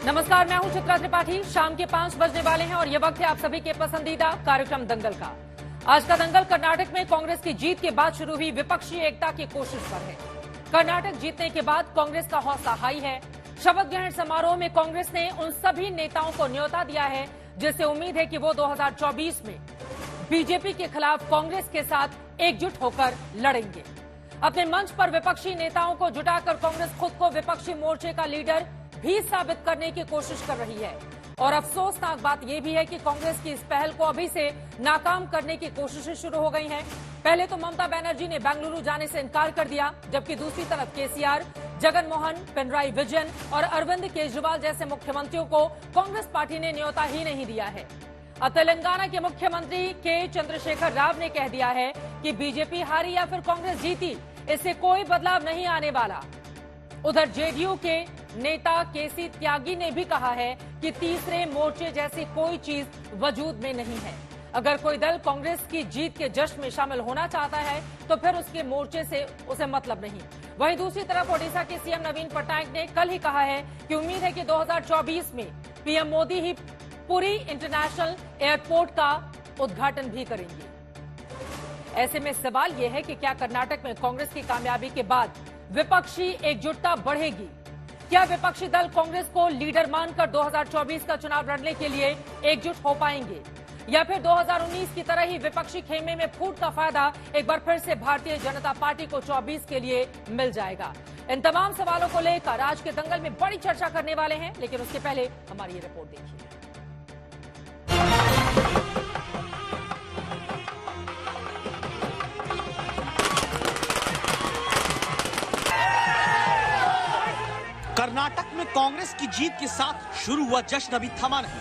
नमस्कार, मैं हूं चित्रा त्रिपाठी। शाम के 5 बजने वाले हैं और ये वक्त है आप सभी के पसंदीदा कार्यक्रम दंगल का। आज का दंगल कर्नाटक में कांग्रेस की जीत के बाद शुरू हुई विपक्षी एकता की कोशिश पर है। कर्नाटक जीतने के बाद कांग्रेस का हौसला हाई है। शपथ ग्रहण समारोह में कांग्रेस ने उन सभी नेताओं को न्योता दिया है जिससे उम्मीद है कि वो 2024 में बीजेपी के खिलाफ कांग्रेस के साथ एकजुट होकर लड़ेंगे। अपने मंच पर विपक्षी नेताओं को जुटाकर कांग्रेस खुद को विपक्षी मोर्चे का लीडर भी साबित करने की कोशिश कर रही है। और अफसोसनाक बात यह भी है कि कांग्रेस की इस पहल को अभी से नाकाम करने की कोशिशें शुरू हो गई हैं। पहले तो ममता बनर्जी ने बेंगलुरु जाने से इनकार कर दिया, जबकि दूसरी तरफ केसीआर, जगन मोहन, पिनराई विजयन और अरविंद केजरीवाल जैसे मुख्यमंत्रियों को कांग्रेस पार्टी ने न्योता ही नहीं दिया है। अब तेलंगाना के मुख्यमंत्री के चंद्रशेखर राव ने कह दिया है कि बीजेपी हारी या फिर कांग्रेस जीती, इससे कोई बदलाव नहीं आने वाला। उधर जेडीयू के नेता केसी त्यागी ने भी कहा है कि तीसरे मोर्चे जैसी कोई चीज वजूद में नहीं है। अगर कोई दल कांग्रेस की जीत के जश्न में शामिल होना चाहता है तो फिर उसके मोर्चे से उसे मतलब नहीं। वहीं दूसरी तरफ ओडिशा के सीएम नवीन पटनायक ने कल ही कहा है कि उम्मीद है कि 2024 में पीएम मोदी ही पुरी इंटरनेशनल एयरपोर्ट का उद्घाटन भी करेंगे। ऐसे में सवाल यह है कि क्या कर्नाटक में कांग्रेस की कामयाबी के बाद विपक्षी एकजुटता बढ़ेगी? क्या विपक्षी दल कांग्रेस को लीडर मानकर 2024 का चुनाव लड़ने के लिए एकजुट हो पाएंगे, या फिर 2019 की तरह ही विपक्षी खेमे में फूट का फायदा एक बार फिर से भारतीय जनता पार्टी को 24 के लिए मिल जाएगा? इन तमाम सवालों को लेकर आज के दंगल में बड़ी चर्चा करने वाले हैं, लेकिन उसके पहले हमारी ये रिपोर्ट देखिए। कर्नाटक में कांग्रेस की जीत के साथ शुरू हुआ जश्न अभी थमा नहीं।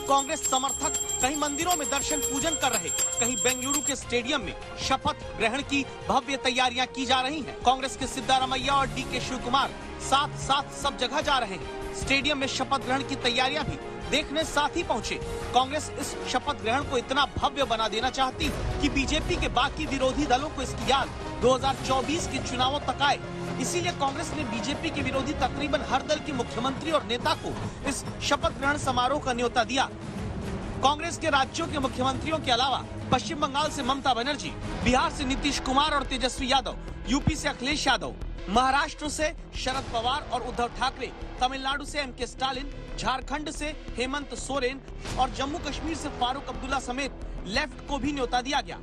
कांग्रेस समर्थक कहीं मंदिरों में दर्शन पूजन कर रहे, कहीं बेंगलुरु के स्टेडियम में शपथ ग्रहण की भव्य तैयारियां की जा रही हैं। कांग्रेस के सिद्धारमैया और डीके शिवकुमार साथ साथ सब जगह जा रहे हैं। स्टेडियम में शपथ ग्रहण की तैयारियां भी देखने साथ ही पहुंचे। कांग्रेस इस शपथ ग्रहण को इतना भव्य बना देना चाहती कि बीजेपी के बाकी विरोधी दलों को इसकी याद 2024 के चुनावों तक आए। इसीलिए कांग्रेस ने बीजेपी के विरोधी तकरीबन हर दल के मुख्यमंत्री और नेता को इस शपथ ग्रहण समारोह का न्योता दिया। कांग्रेस के राज्यों के मुख्यमंत्रियों के अलावा पश्चिम बंगाल से ममता बनर्जी, बिहार से नीतीश कुमार और तेजस्वी यादव, यूपी से अखिलेश यादव, महाराष्ट्र से शरद पवार और उद्धव ठाकरे, तमिलनाडु से एमके स्टालिन, झारखंड से हेमंत सोरेन और जम्मू कश्मीर से फारूक अब्दुल्ला समेत लेफ्ट को भी न्योता दिया गया।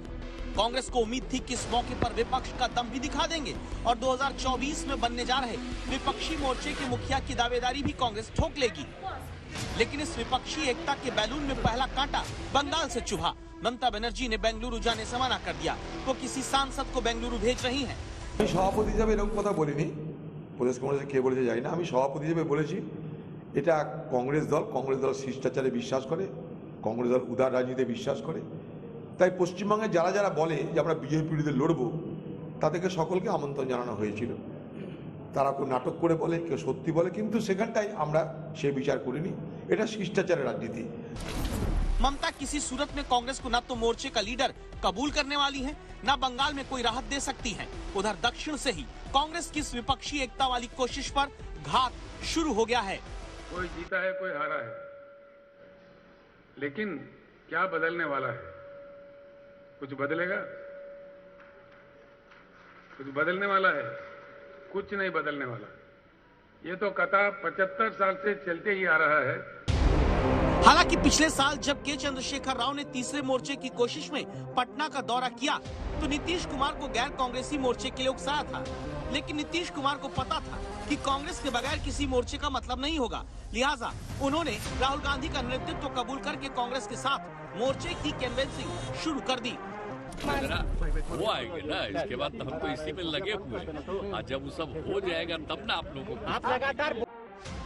कांग्रेस को उम्मीद थी कि इस मौके पर विपक्ष का दम भी दिखा देंगे और 2024 में बनने जा रहे विपक्षी मोर्चे के मुखिया की दावेदारी भी कांग्रेस ठोक लेगी। लेकिन इस विपक्षी एकता के बैलून में पहला कांटा बंगाल से चुभा। ममता बनर्जी ने बेंगलुरु जाने से मना कर दिया। वो किसी सांसद को बेंगलुरु भेज रही हैं। সভাপতি হিসেবে এরকম কথা বলিনি, প্রদেশ কংগ্রেসে কে বলেছে জানি না। আমি সভাপতি হিসেবে বলেছি এটা কংগ্রেস দল শিষ্টাচারে বিশ্বাস করে, কংগ্রেস দল উদার রাজনীতিতে বিশ্বাস করে। তাই পশ্চিমবঙ্গে যারা যারা বলে যে আমরা বিজেপির বিরুদ্ধে লড়বো তাদেরকে সকলকে আমন্ত্রণ জানানো হয়েছিল। তারা কেউ নাটক করে বলে, কেউ সত্যি বলে, কিন্তু সেখানটাই আমরা সেই বিচার করিনি। এটা শিষ্টাচারের রাজনীতি। ममता किसी सूरत में कांग्रेस को न तो मोर्चे का लीडर कबूल करने वाली हैं, न बंगाल में कोई राहत दे सकती हैं। उधर दक्षिण से ही कांग्रेस की इस विपक्षी एकता वाली कोशिश पर घात शुरू हो गया है। कोई जीता है, कोई हारा है, लेकिन क्या बदलने वाला है? कुछ बदलेगा? कुछ बदलने वाला है? कुछ नहीं बदलने वाला। ये तो कथा 75 साल से चलते ही आ रहा है। हालांकि पिछले साल जब के चंद्रशेखर राव ने तीसरे मोर्चे की कोशिश में पटना का दौरा किया तो नीतीश कुमार को गैर कांग्रेसी मोर्चे के लिए उकसाया था। लेकिन नीतीश कुमार को पता था कि कांग्रेस के बगैर किसी मोर्चे का मतलब नहीं होगा, लिहाजा उन्होंने राहुल गांधी का नेतृत्व कबूल करके कांग्रेस के साथ मोर्चे की कैनवेसिंग शुरू कर दी। वो आएंगे ना, इसके बाद तो हम तो इसी में लगे हुए हैं। और जब वो सब हो जाएगा तब ना आप लोगों को।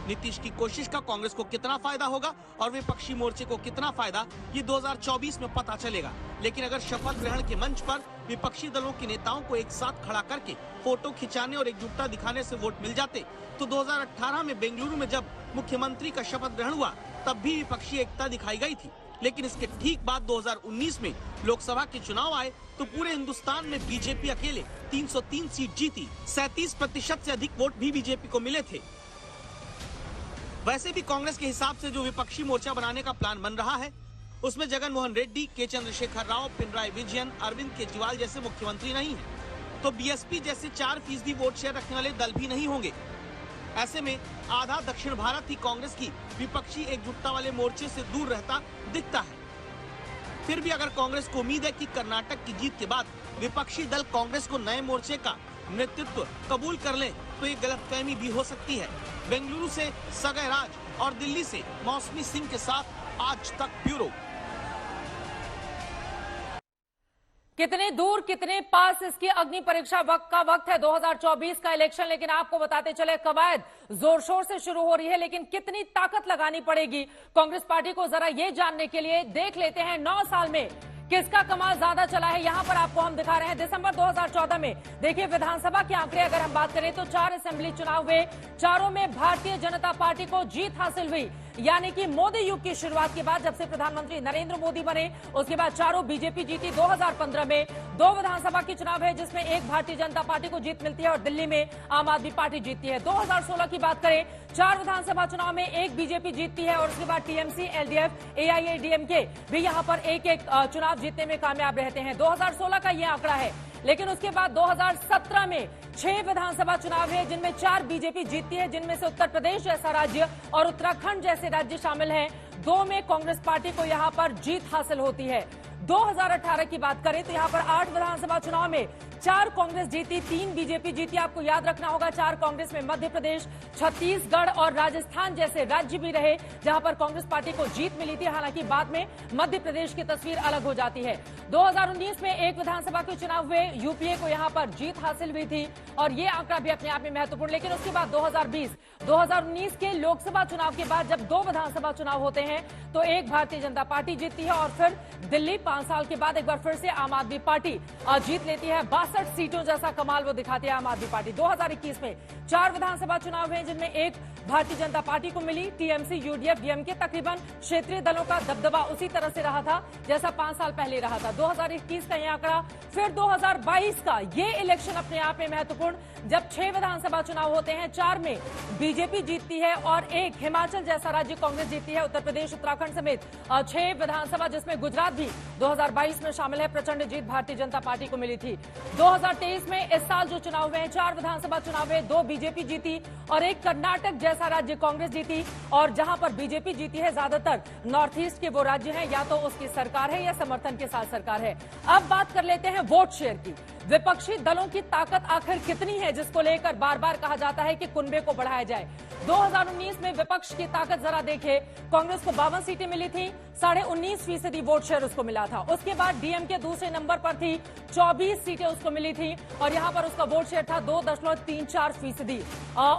नीतीश की कोशिश का कांग्रेस को कितना फायदा होगा और विपक्षी मोर्चे को कितना फायदा, ये 2024 में पता चलेगा। लेकिन अगर शपथ ग्रहण के मंच पर विपक्षी दलों के नेताओं को एक साथ खड़ा करके फोटो खिंचाने और एकजुटता दिखाने से वोट मिल जाते तो 2018 में बेंगलुरु में जब मुख्यमंत्री का शपथ ग्रहण हुआ तब भी विपक्षी एकता दिखाई गई थी। लेकिन इसके ठीक बाद 2019 में लोकसभा के चुनाव आए तो पूरे हिंदुस्तान में बीजेपी अकेले 303 सीट जीती। 37% से अधिक वोट भी बीजेपी को मिले थे। वैसे भी कांग्रेस के हिसाब से जो विपक्षी मोर्चा बनाने का प्लान बन रहा है, उसमें जगन मोहन रेड्डी, के चंद्रशेखर राव, पिनराई विजयन, अरविंद केजरीवाल जैसे मुख्यमंत्री नहीं है, तो बीएसपी जैसे 4% वोट शेयर रखने वाले दल भी नहीं होंगे। ऐसे में आधा दक्षिण भारत ही कांग्रेस की विपक्षी एकजुटता वाले मोर्चे से दूर रहता दिखता है। फिर भी अगर कांग्रेस को उम्मीद है कि कर्नाटक की जीत के बाद विपक्षी दल कांग्रेस को नए मोर्चे का नेतृत्व कबूल कर ले, तो ये गलतफहमी भी हो सकती है। बेंगलुरु से सगय राज और दिल्ली से मौसमी सिंह के साथ आज तक ब्यूरो। कितने दूर कितने पास इसकी अग्नि परीक्षा का वक्त है 2024 का इलेक्शन। लेकिन आपको बताते चले कवायद जोर शोर से शुरू हो रही है, लेकिन कितनी ताकत लगानी पड़ेगी कांग्रेस पार्टी को, जरा ये जानने के लिए देख लेते हैं 9 साल में किसका कमाल ज्यादा चला है। यहां पर आपको हम दिखा रहे हैं दिसंबर 2014 में। देखिए विधानसभा के आंकड़े अगर हम बात करें तो 4 असेंबली चुनाव हुए, चारों में भारतीय जनता पार्टी को जीत हासिल हुई। यानी कि मोदी युग की शुरुआत के बाद जब से प्रधानमंत्री नरेंद्र मोदी बने, उसके बाद चारों बीजेपी जीती। 2015 में 2 विधानसभा के चुनाव है जिसमें एक भारतीय जनता पार्टी को जीत मिलती है और दिल्ली में आम आदमी पार्टी जीतती है। 2016 की बात करें, 4 विधानसभा चुनाव में एक बीजेपी जीतती है और उसके बाद टीएमसी, एलडीएफ, एआईएडीएमके भी यहां पर एक एक चुनाव जीतने में कामयाब रहते हैं। 2016 का यह आंकड़ा है। लेकिन उसके बाद 2017 में 6 विधानसभा चुनाव है जिनमें 4 बीजेपी जीतती है, जिनमें से उत्तर प्रदेश जैसा राज्य और उत्तराखंड जैसे राज्य शामिल हैं। 2 में कांग्रेस पार्टी को यहां पर जीत हासिल होती है। 2018 की बात करें तो यहां पर 8 विधानसभा चुनाव में 4 कांग्रेस जीती, 3 बीजेपी जीती। आपको याद रखना होगा 4 कांग्रेस में मध्य प्रदेश, छत्तीसगढ़ और राजस्थान जैसे राज्य भी रहे जहां पर कांग्रेस पार्टी को जीत मिली थी। हालांकि बाद में मध्य प्रदेश की तस्वीर अलग हो जाती है। 2019 में 1 विधानसभा के चुनाव हुए, यूपीए को यहां पर जीत हासिल हुई थी और ये आंकड़ा भी अपने आप में महत्वपूर्ण। लेकिन उसके बाद 2019 के लोकसभा चुनाव के बाद जब 2 विधानसभा चुनाव होते हैं तो एक भारतीय जनता पार्टी जीतती है और फिर दिल्ली 5 साल के बाद एक बार फिर से आम आदमी पार्टी जीत लेती है। 62 सीटों जैसा कमाल वो दिखाती है आम आदमी पार्टी। 2021 में 4 विधानसभा चुनाव हैं जिनमें एक भारतीय जनता पार्टी को मिली। टीएमसी, यूडीएफ, डीएमके तकरीबन क्षेत्रीय दलों का दबदबा उसी तरह से रहा था जैसा 5 साल पहले रहा था। 2021 का ये आंकड़ा। फिर 2022 का ये इलेक्शन अपने आप में महत्वपूर्ण जब 6 विधानसभा चुनाव होते हैं, 4 में बीजेपी जीतती है और एक हिमाचल जैसा राज्य कांग्रेस जीतती है। उत्तर प्रदेश, उत्तराखंड समेत 6 विधानसभा जिसमें गुजरात भी 2022 में शामिल है, प्रचंड जीत भारतीय जनता पार्टी को मिली थी। 2023 में इस साल जो चुनाव हुए, 4 विधानसभा चुनाव हुए, 2 बीजेपी जीती और एक कर्नाटक जैसा राज्य कांग्रेस जीती। और जहां पर बीजेपी जीती है ज्यादातर नॉर्थ ईस्ट के वो राज्य हैं, या तो उसकी सरकार है या समर्थन के साथ सरकार है। अब बात कर लेते हैं वोट शेयर की। विपक्षी दलों की ताकत आखिर कितनी है जिसको लेकर बार बार कहा जाता है कि कुनबे को बढ़ाया जाए। 2019 में विपक्ष की ताकत जरा देखें। कांग्रेस को 52 सीटें मिली थी, 19.5% वोट शेयर उसको मिला था। उसके बाद डीएमके दूसरे नंबर पर थी, 24 सीटें उसको मिली थी और यहां पर उसका वोट शेयर था 2.34%।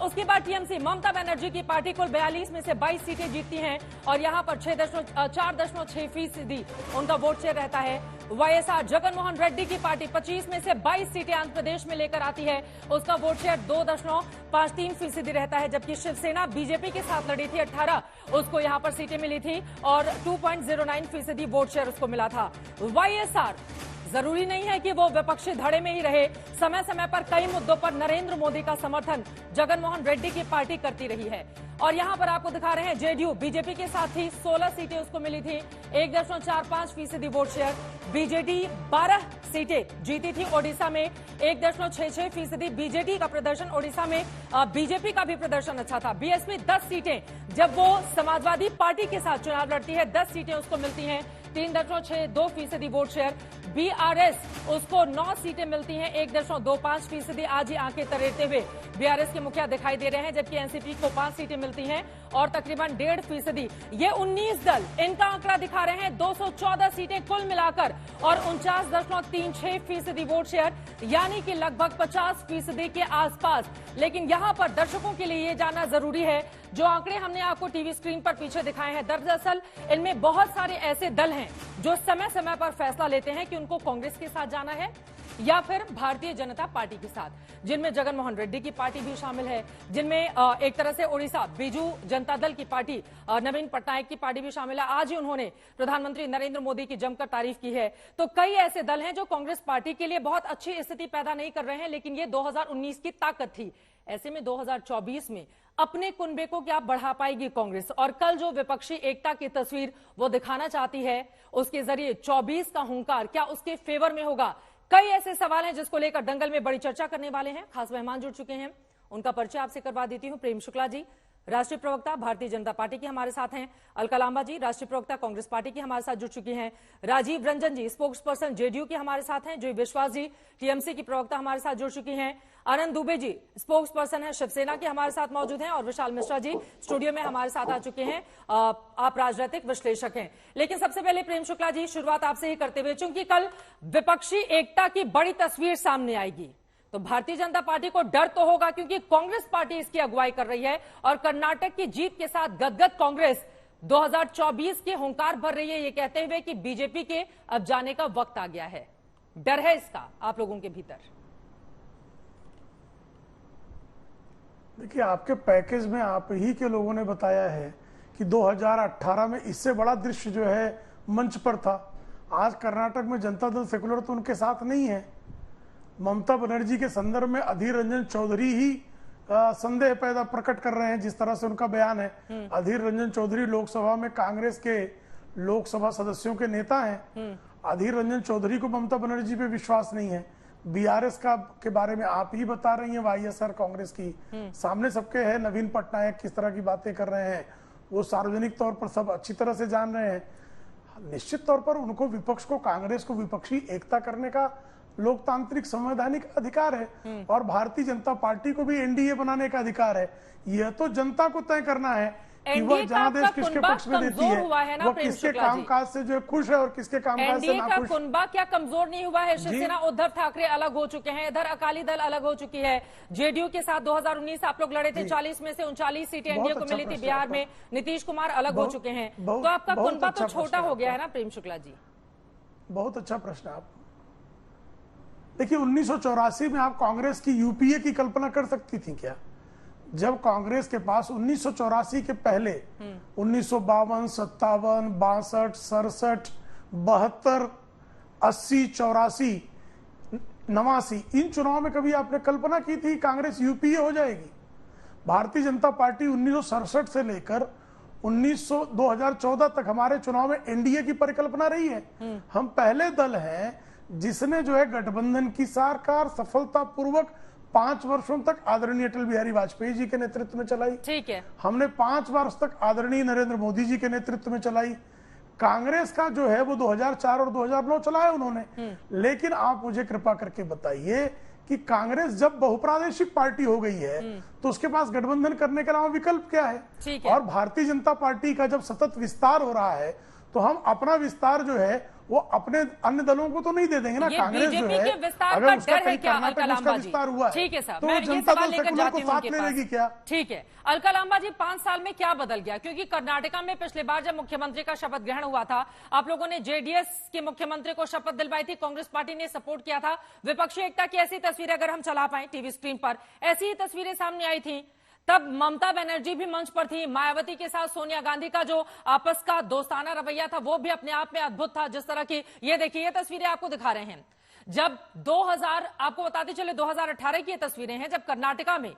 उसके बाद टीएमसी, ममता बनर्जी की पार्टी कुल 42 में से 22 सीटें जीतती हैं और यहां पर 4.6% उनका वोट शेयर रहता है। वाईएसआर, जगन मोहन रेड्डी की पार्टी 25 में से 22 सीटें आंध्र प्रदेश में लेकर आती है, उसका वोट शेयर 2.53% रहता है। जबकि शिवसेना बीजेपी के साथ लड़ी थी, 18 उसको यहां पर सीटें मिली थी और 2.09% वोट शेयर उसको मिला था। वाईएसआर जरूरी नहीं है कि वो विपक्षी धड़े में ही रहे, समय समय पर कई मुद्दों पर नरेंद्र मोदी का समर्थन जगन मोहन रेड्डी की पार्टी करती रही है। और यहां पर आपको दिखा रहे हैं जेडीयू बीजेपी के साथ थी, 16 सीटें उसको मिली थी, 1.45% वोट शेयर। बीजेडी 12 सीटें जीती थी ओडिशा में, 1.66% बीजेडी का प्रदर्शन। ओडिशा में बीजेपी का भी प्रदर्शन अच्छा था। बीएसपी 10 सीटें, जब वो समाजवादी पार्टी के साथ चुनाव लड़ती है 10 सीटें उसको मिलती हैं, 3.62% वोट शेयर। बीआरएस उसको 9 सीटें मिलती हैं, 1.25%। आज ही आंखें तरेरते हुए बीआरएस के मुखिया दिखाई दे रहे हैं, जबकि एनसीपी को 5 सीटें मिलती हैं और तकरीबन 1.5%। ये 19 दल, इनका आंकड़ा दिखा रहे हैं 214 सीटें कुल मिलाकर और 49.36% वोट शेयर, यानी कि लगभग 50% के आसपास। लेकिन यहां पर दर्शकों के लिए ये जानना जरूरी है, जो आंकड़े हमने आपको टीवी स्क्रीन पर पीछे दिखाए हैं, दरअसल इनमें बहुत सारे ऐसे दल हैं जो समय समय पर फैसला लेते हैं कि उनको कांग्रेस के साथ जाना है या फिर भारतीय जनता पार्टी के साथ, जिनमें जगनमोहन रेड्डी की पार्टी भी शामिल है, जिनमें एक तरह से उड़ीसा बीजू जनता दल की पार्टी, नवीन पटनायक की पार्टी भी शामिल है। आज ही उन्होंने प्रधानमंत्री नरेंद्र मोदी की जमकर तारीफ की है। तो कई ऐसे दल हैं जो कांग्रेस पार्टी के लिए बहुत अच्छी स्थिति पैदा नहीं कर रहे हैं, लेकिन ये 2019 की ताकत थी। ऐसे में 2024 में अपने कुनबे को क्या बढ़ा पाएगी कांग्रेस, और कल जो विपक्षी एकता की तस्वीर वो दिखाना चाहती है, उसके जरिए 24 का हुंकार क्या उसके फेवर में होगा? कई ऐसे सवाल हैं जिसको लेकर दंगल में बड़ी चर्चा करने वाले हैं। खास मेहमान जुड़ चुके हैं, उनका परिचय आपसे करवा देती हूं। प्रेम शुक्ला जी, राष्ट्रीय प्रवक्ता भारतीय जनता पार्टी के हमारे साथ हैं। अलका लांबा जी, राष्ट्रीय प्रवक्ता कांग्रेस पार्टी के हमारे साथ जुड़ चुकी हैं। राजीव रंजन जी, स्पोक्स पर्सन जेडीयू के हमारे साथ हैं। जय विश्वास जी, टीएमसी की प्रवक्ता हमारे साथ जुड़ चुकी हैं। आनंद दुबे जी, स्पोक्स पर्सन है शिवसेना के हमारे साथ मौजूद हैं। और विशाल मिश्रा जी स्टूडियो में हमारे साथ आ चुके हैं। आप राजनीतिक विश्लेषक हैं। लेकिन सबसे पहले प्रेम शुक्ला जी, शुरुआत आपसे ही करते हुए, चूंकि कल विपक्षी एकता की बड़ी तस्वीर सामने आएगी, तो भारतीय जनता पार्टी को डर तो होगा, क्योंकि कांग्रेस पार्टी इसकी अगुवाई कर रही है और कर्नाटक की जीत के साथ गदगद कांग्रेस 2024 के हुंकार भर रही है, ये कहते हुए कि बीजेपी के अब जाने का वक्त आ गया है। डर है इसका आप लोगों के भीतर? देखिए, आपके पैकेज में आप ही के लोगों ने बताया है कि 2018 में इससे बड़ा दृश्य जो है मंच पर था। आज कर्नाटक में जनता दल सेकुलर तो उनके साथ नहीं है। ममता बनर्जी के संदर्भ में अधीर रंजन चौधरी ही संदेह पैदा प्रकट कर रहे हैं, जिस तरह से उनका बयान है। अधीर रंजन चौधरी लोकसभा में कांग्रेस के लोकसभा सदस्यों के नेता हैं। अधीर रंजन चौधरी को ममता बनर्जी पे विश्वास नहीं है। बीआरएस का के बारे में आप ही बता रही हैं, वाईएसआर कांग्रेस की सामने सबके है। नवीन पटनायक किस तरह की बातें कर रहे हैं वो सार्वजनिक तौर पर सब अच्छी तरह से जान रहे हैं। निश्चित तौर पर उनको, विपक्ष को, कांग्रेस को विपक्षी एकता करने का लोकतांत्रिक संवैधानिक अधिकार है, और भारतीय जनता पार्टी को भी एनडीए बनाने का अधिकार है। यह तो जनता को तय करना है कि वह जनादेश किसके पक्ष में देती है, वो किसके कामकाज से जो खुश है और किसके कामकाज से नाखुश। एनडीए का कुनबा क्या कमजोर नहीं हुआ है? शिवसेना उद्धव ठाकरे अलग हो चुके हैं, इधर अकाली दल अलग हो चुकी है। जेडीयू के साथ 2019 आप लोग लड़े थे, 40 में से 39 सीटें एनडीए को मिली थी बिहार में। नीतीश कुमार अलग हो चुके हैं, तो आपका कुनबा तो छोटा हो गया है ना प्रेम शुक्ला जी? बहुत अच्छा प्रश्न आप। देखिए, 1984 में आप कांग्रेस की यूपीए की कल्पना कर सकती थी क्या? जब कांग्रेस के पास 1984 के पहले 1952, 57, 62, 67, 72, 80, 84, 89 इन चुनाव में कभी आपने कल्पना की थी कांग्रेस यूपीए हो जाएगी? भारतीय जनता पार्टी 1967 से लेकर 2014 तक हमारे चुनाव में एनडीए की परिकल्पना रही है। हम पहले दल हैं जिसने जो है गठबंधन की सरकार सफलतापूर्वक 5 वर्षों तक आदरणीय अटल बिहारी वाजपेयी जी के नेतृत्व में चलाई। ठीक है। हमने 5 वर्ष तक आदरणीय नरेंद्र मोदी जी के नेतृत्व में चलाई। कांग्रेस का जो है वो 2004 और 2009 चलाया उन्होंने। लेकिन आप मुझे कृपा करके बताइए कि कांग्रेस जब बहुप्रादेशिक पार्टी हो गई है तो उसके पास गठबंधन करने के अलावा विकल्प क्या है? और भारतीय जनता पार्टी का जब सतत विस्तार हो रहा है तो हम अपना विस्तार जो है वो अपने अन्य दलों को तो नहीं दे देंगे ना। कांग्रेस जो है अगर उसका कहीं कर्नाटक में उसका विस्तार हुआ है तो जनता दल सेकुलर को साथ ले लेगी क्या? ठीक है। अलका लांबा जी, 5 साल में क्या बदल गया? क्योंकि कर्नाटका में पिछले बार जब मुख्यमंत्री का शपथ ग्रहण हुआ था, आप लोगों ने जेडीएस के मुख्यमंत्री को शपथ दिलवाई थी, कांग्रेस पार्टी ने सपोर्ट किया था। विपक्षी एकता की ऐसी तस्वीरें अगर हम चला पाए टीवी स्क्रीन पर, ऐसी ही तस्वीरें सामने आई थी। तब ममता बनर्जी भी मंच पर थी, मायावती के साथ सोनिया गांधी का जो आपस का दोस्ताना रवैया था वो भी अपने आप में अद्भुत था। जिस तरह की ये देखिए, ये तस्वीरें आपको दिखा रहे हैं। जब 2000 आपको बताते चले 2018 की ये तस्वीरें हैं, जब कर्नाटका में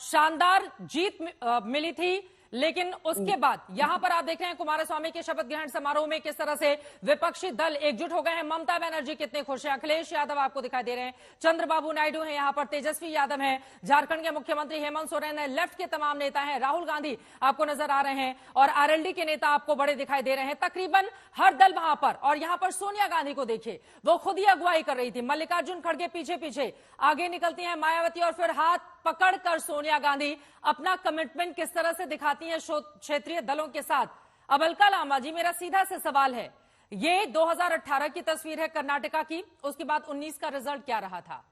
शानदार जीत मिली थी, लेकिन उसके बाद यहां पर आप देख रहे हैं कुमारस्वामी के शपथ ग्रहण समारोह में किस तरह से विपक्षी दल एकजुट हो गए हैं। ममता बनर्जी कितने खुश हैं, अखिलेश यादव आपको दिखाई दे रहे हैं, चंद्रबाबू नायडू हैं, यहां पर तेजस्वी यादव हैं, झारखंड के मुख्यमंत्री हेमंत सोरेन है, लेफ्ट के तमाम नेता हैं, राहुल गांधी आपको नजर आ रहे हैं, और आरएलडी के नेता आपको बड़े दिखाई दे रहे हैं। तकरीबन हर दल वहां पर। और यहां पर सोनिया गांधी को देखिए, वो खुद ही अगुवाई कर रही थी। मल्लिकार्जुन खड़गे पीछे पीछे, आगे निकलती हैं मायावती, और फिर हाथ पकड़कर सोनिया गांधी अपना कमिटमेंट किस तरह से दिखाती हैं क्षेत्रीय दलों के साथ। अब अलका लांबा जी, मेरा सीधा से सवाल है, ये 2018 की तस्वीर है कर्नाटका की, उसके बाद 19 का रिजल्ट क्या रहा था?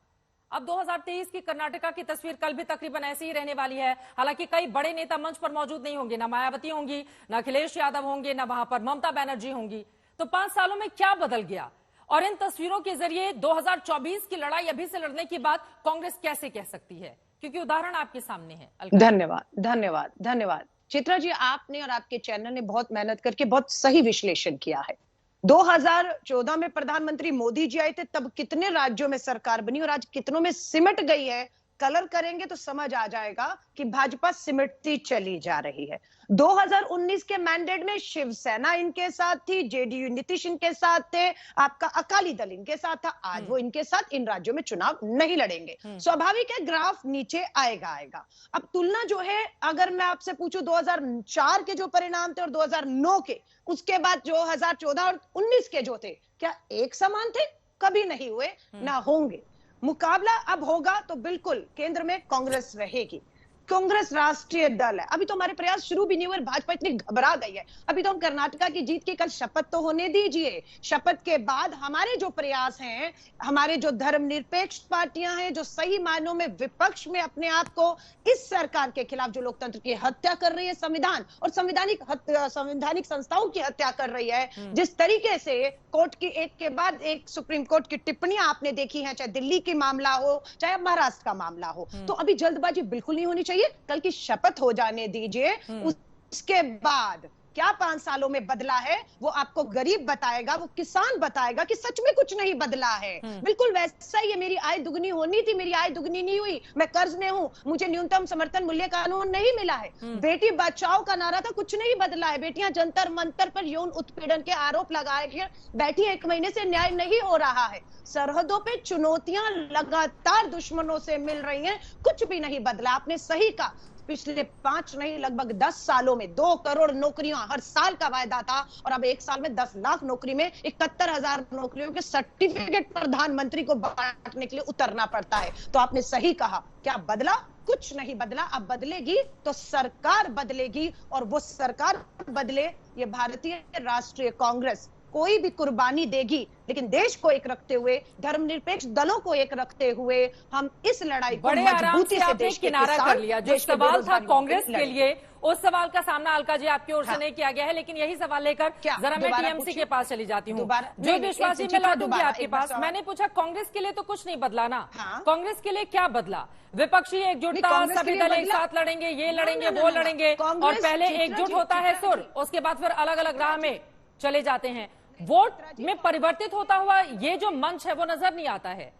अब 2023 की कर्नाटका की तस्वीर कल भी तकरीबन ऐसी ही रहने वाली है। हालांकि कई बड़े नेता मंच पर मौजूद नहीं होंगे, ना मायावती होंगी, ना अखिलेश यादव होंगे, ना वहां पर ममता बनर्जी होंगी। तो 5 सालों में क्या बदल गया? और इन तस्वीरों के जरिए 2024 की लड़ाई अभी से लड़ने की बात कांग्रेस कैसे कह सकती है, क्योंकि उदाहरण आपके सामने है। धन्यवाद चित्रा जी, आपने और आपके चैनल ने बहुत मेहनत करके बहुत सही विश्लेषण किया है। 2014 में प्रधानमंत्री मोदी जी आए थे, तब कितने राज्यों में सरकार बनी और आज कितनों में सिमट गई है। कलर करेंगे तो समझ आ जाएगा कि भाजपा सिमटती चली जा रही है। 2019 के मैंडेट में शिवसेना इनके साथ थी, जेडीयू नीतीश इनके साथ थे, आपका अकाली दल इनके साथ था। आज वो इनके साथ इन राज्यों में चुनाव नहीं लड़ेंगे। स्वाभाविक है ग्राफ नीचे आएगा। अब तुलना जो है, अगर मैं आपसे पूछूं 2004 के जो परिणाम थे और 2009 के, उसके बाद 2014 और 19 के जो थे, क्या एक समान थे? कभी नहीं हुए, ना होंगे। मुकाबला अब होगा तो बिल्कुल केंद्र में कांग्रेस रहेगी। कांग्रेस राष्ट्रीय दल है। अभी तो हमारे प्रयास शुरू भी नहीं हुए, भाजपा इतनी घबरा गई है। अभी तो हम कर्नाटका की जीत की कल शपथ तो होने दीजिए। शपथ के बाद हमारे जो प्रयास हैं, हमारे जो धर्मनिरपेक्ष पार्टियां हैं, जो सही मायनों में विपक्ष में अपने आप को इस सरकार के खिलाफ, जो लोकतंत्र की हत्या कर रही है, संविधान और संवैधानिक संस्थाओं की हत्या कर रही है, जिस तरीके से कोर्ट की एक के बाद एक सुप्रीम कोर्ट की टिप्पणियां आपने देखी हैं, चाहे दिल्ली की मामला हो, चाहे महाराष्ट्र का मामला हो, तो अभी जल्दबाजी बिल्कुल नहीं होनी चाहिए। कल की शपथ हो जाने दीजिए, उसके बाद क्या 5 सालों में बदला है वो आपको गरीब बताएगा, वो किसान बताएगा कि सच में कुछ नहीं बदला है। बिल्कुल वैसा ही है। मेरी आय दुगनी होनी थी, मेरी आय दुगनी नहीं हुई, मैं कर्ज में हूं, मुझे न्यूनतम समर्थन मूल्य कानून नहीं मिला है। बेटी बचाओ का नारा था, कुछ नहीं बदला है। बेटियां जंतर मंतर पर यौन उत्पीड़न के आरोप लगाए बैठी 1 महीने से न्याय नहीं हो रहा है। सरहदों पे चुनौतियां लगातार दुश्मनों से मिल रही हैं, कुछ भी नहीं बदला। आपने सही कहा, पिछले 5 नहीं लगभग 10 सालों में 2 करोड़ नौकरियां हर साल का वायदा था, और अब 1 साल में 10 लाख नौकरी में 71,000 नौकरियों के सर्टिफिकेट प्रधानमंत्री को बांटने के लिए उतरना पड़ता है। तो आपने सही कहा, क्या बदला? कुछ नहीं बदला। अब बदलेगी तो सरकार बदलेगी, और वो सरकार बदले, ये भारतीय राष्ट्रीय कांग्रेस कोई भी कुर्बानी देगी, लेकिन देश को एक रखते हुए, धर्मनिरपेक्ष दलों को एक रखते हुए हम इस लड़ाई को बड़े आराम से आपने किनारा कर लिया। जो सवाल था कांग्रेस के लिए, उस सवाल का सामना अलका जी आपकी ओर से नहीं किया गया है, लेकिन यही सवाल लेकर जरा मैं टीएमसी के पास चली जाती हूँ। जो विश्वास जी, मैं लौटूंगी आपके पास। मैंने पूछा कांग्रेस के लिए तो कुछ नहीं बदला ना, कांग्रेस के लिए क्या बदला? विपक्षी एकजुटता, सभी दल एक साथ लड़ेंगे, ये लड़ेंगे, वो लड़ेंगे, और पहले एकजुट होता है सुर, उसके बाद फिर अलग अलग राह में चले जाते हैं। वोट में परिवर्तित होता हुआ ये जो मंच है वो नजर नहीं आता है।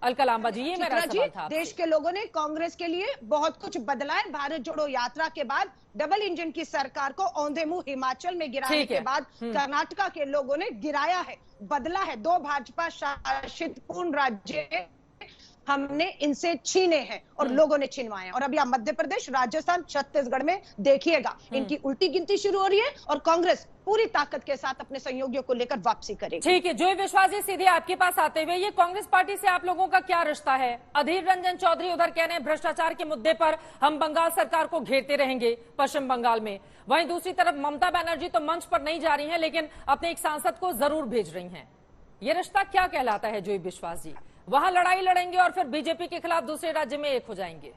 अलका लांबा जी, ये मेरा सवाल था। देश के लोगों ने कांग्रेस के लिए बहुत कुछ बदला है। भारत जोड़ो यात्रा के बाद डबल इंजन की सरकार को औंधे मुंह हिमाचल में गिराने के बाद कर्नाटका के लोगों ने गिराया है, बदला है। 2 भाजपा शासित पूर्ण राज्य हमने इनसे छीने हैं और लोगों ने छिनवाए हैं। और अभी आप मध्य प्रदेश, राजस्थान, छत्तीसगढ़ में देखिएगा, इनकी उल्टी गिनती शुरू हो रही है और कांग्रेस पूरी ताकत के साथ अपने सहयोगियों को लेकर वापसी करेगी। ठीक है, जोई विश्वास जी, सीधे आपके पास आते हुए, ये कांग्रेस पार्टी से आप लोगों का क्या रिश्ता है? अधीर रंजन चौधरी उधर कह रहे हैं भ्रष्टाचार के मुद्दे पर हम बंगाल सरकार को घेरते रहेंगे पश्चिम बंगाल में, वहीं दूसरी तरफ ममता बनर्जी तो मंच पर नहीं जा रही हैं, लेकिन अपने एक सांसद को जरूर भेज रही हैं। ये रिश्ता क्या कहलाता है जोई विश्वास जी? वहां लड़ाई लड़ेंगे और फिर बीजेपी के खिलाफ दूसरे राज्य में एक हो जाएंगे।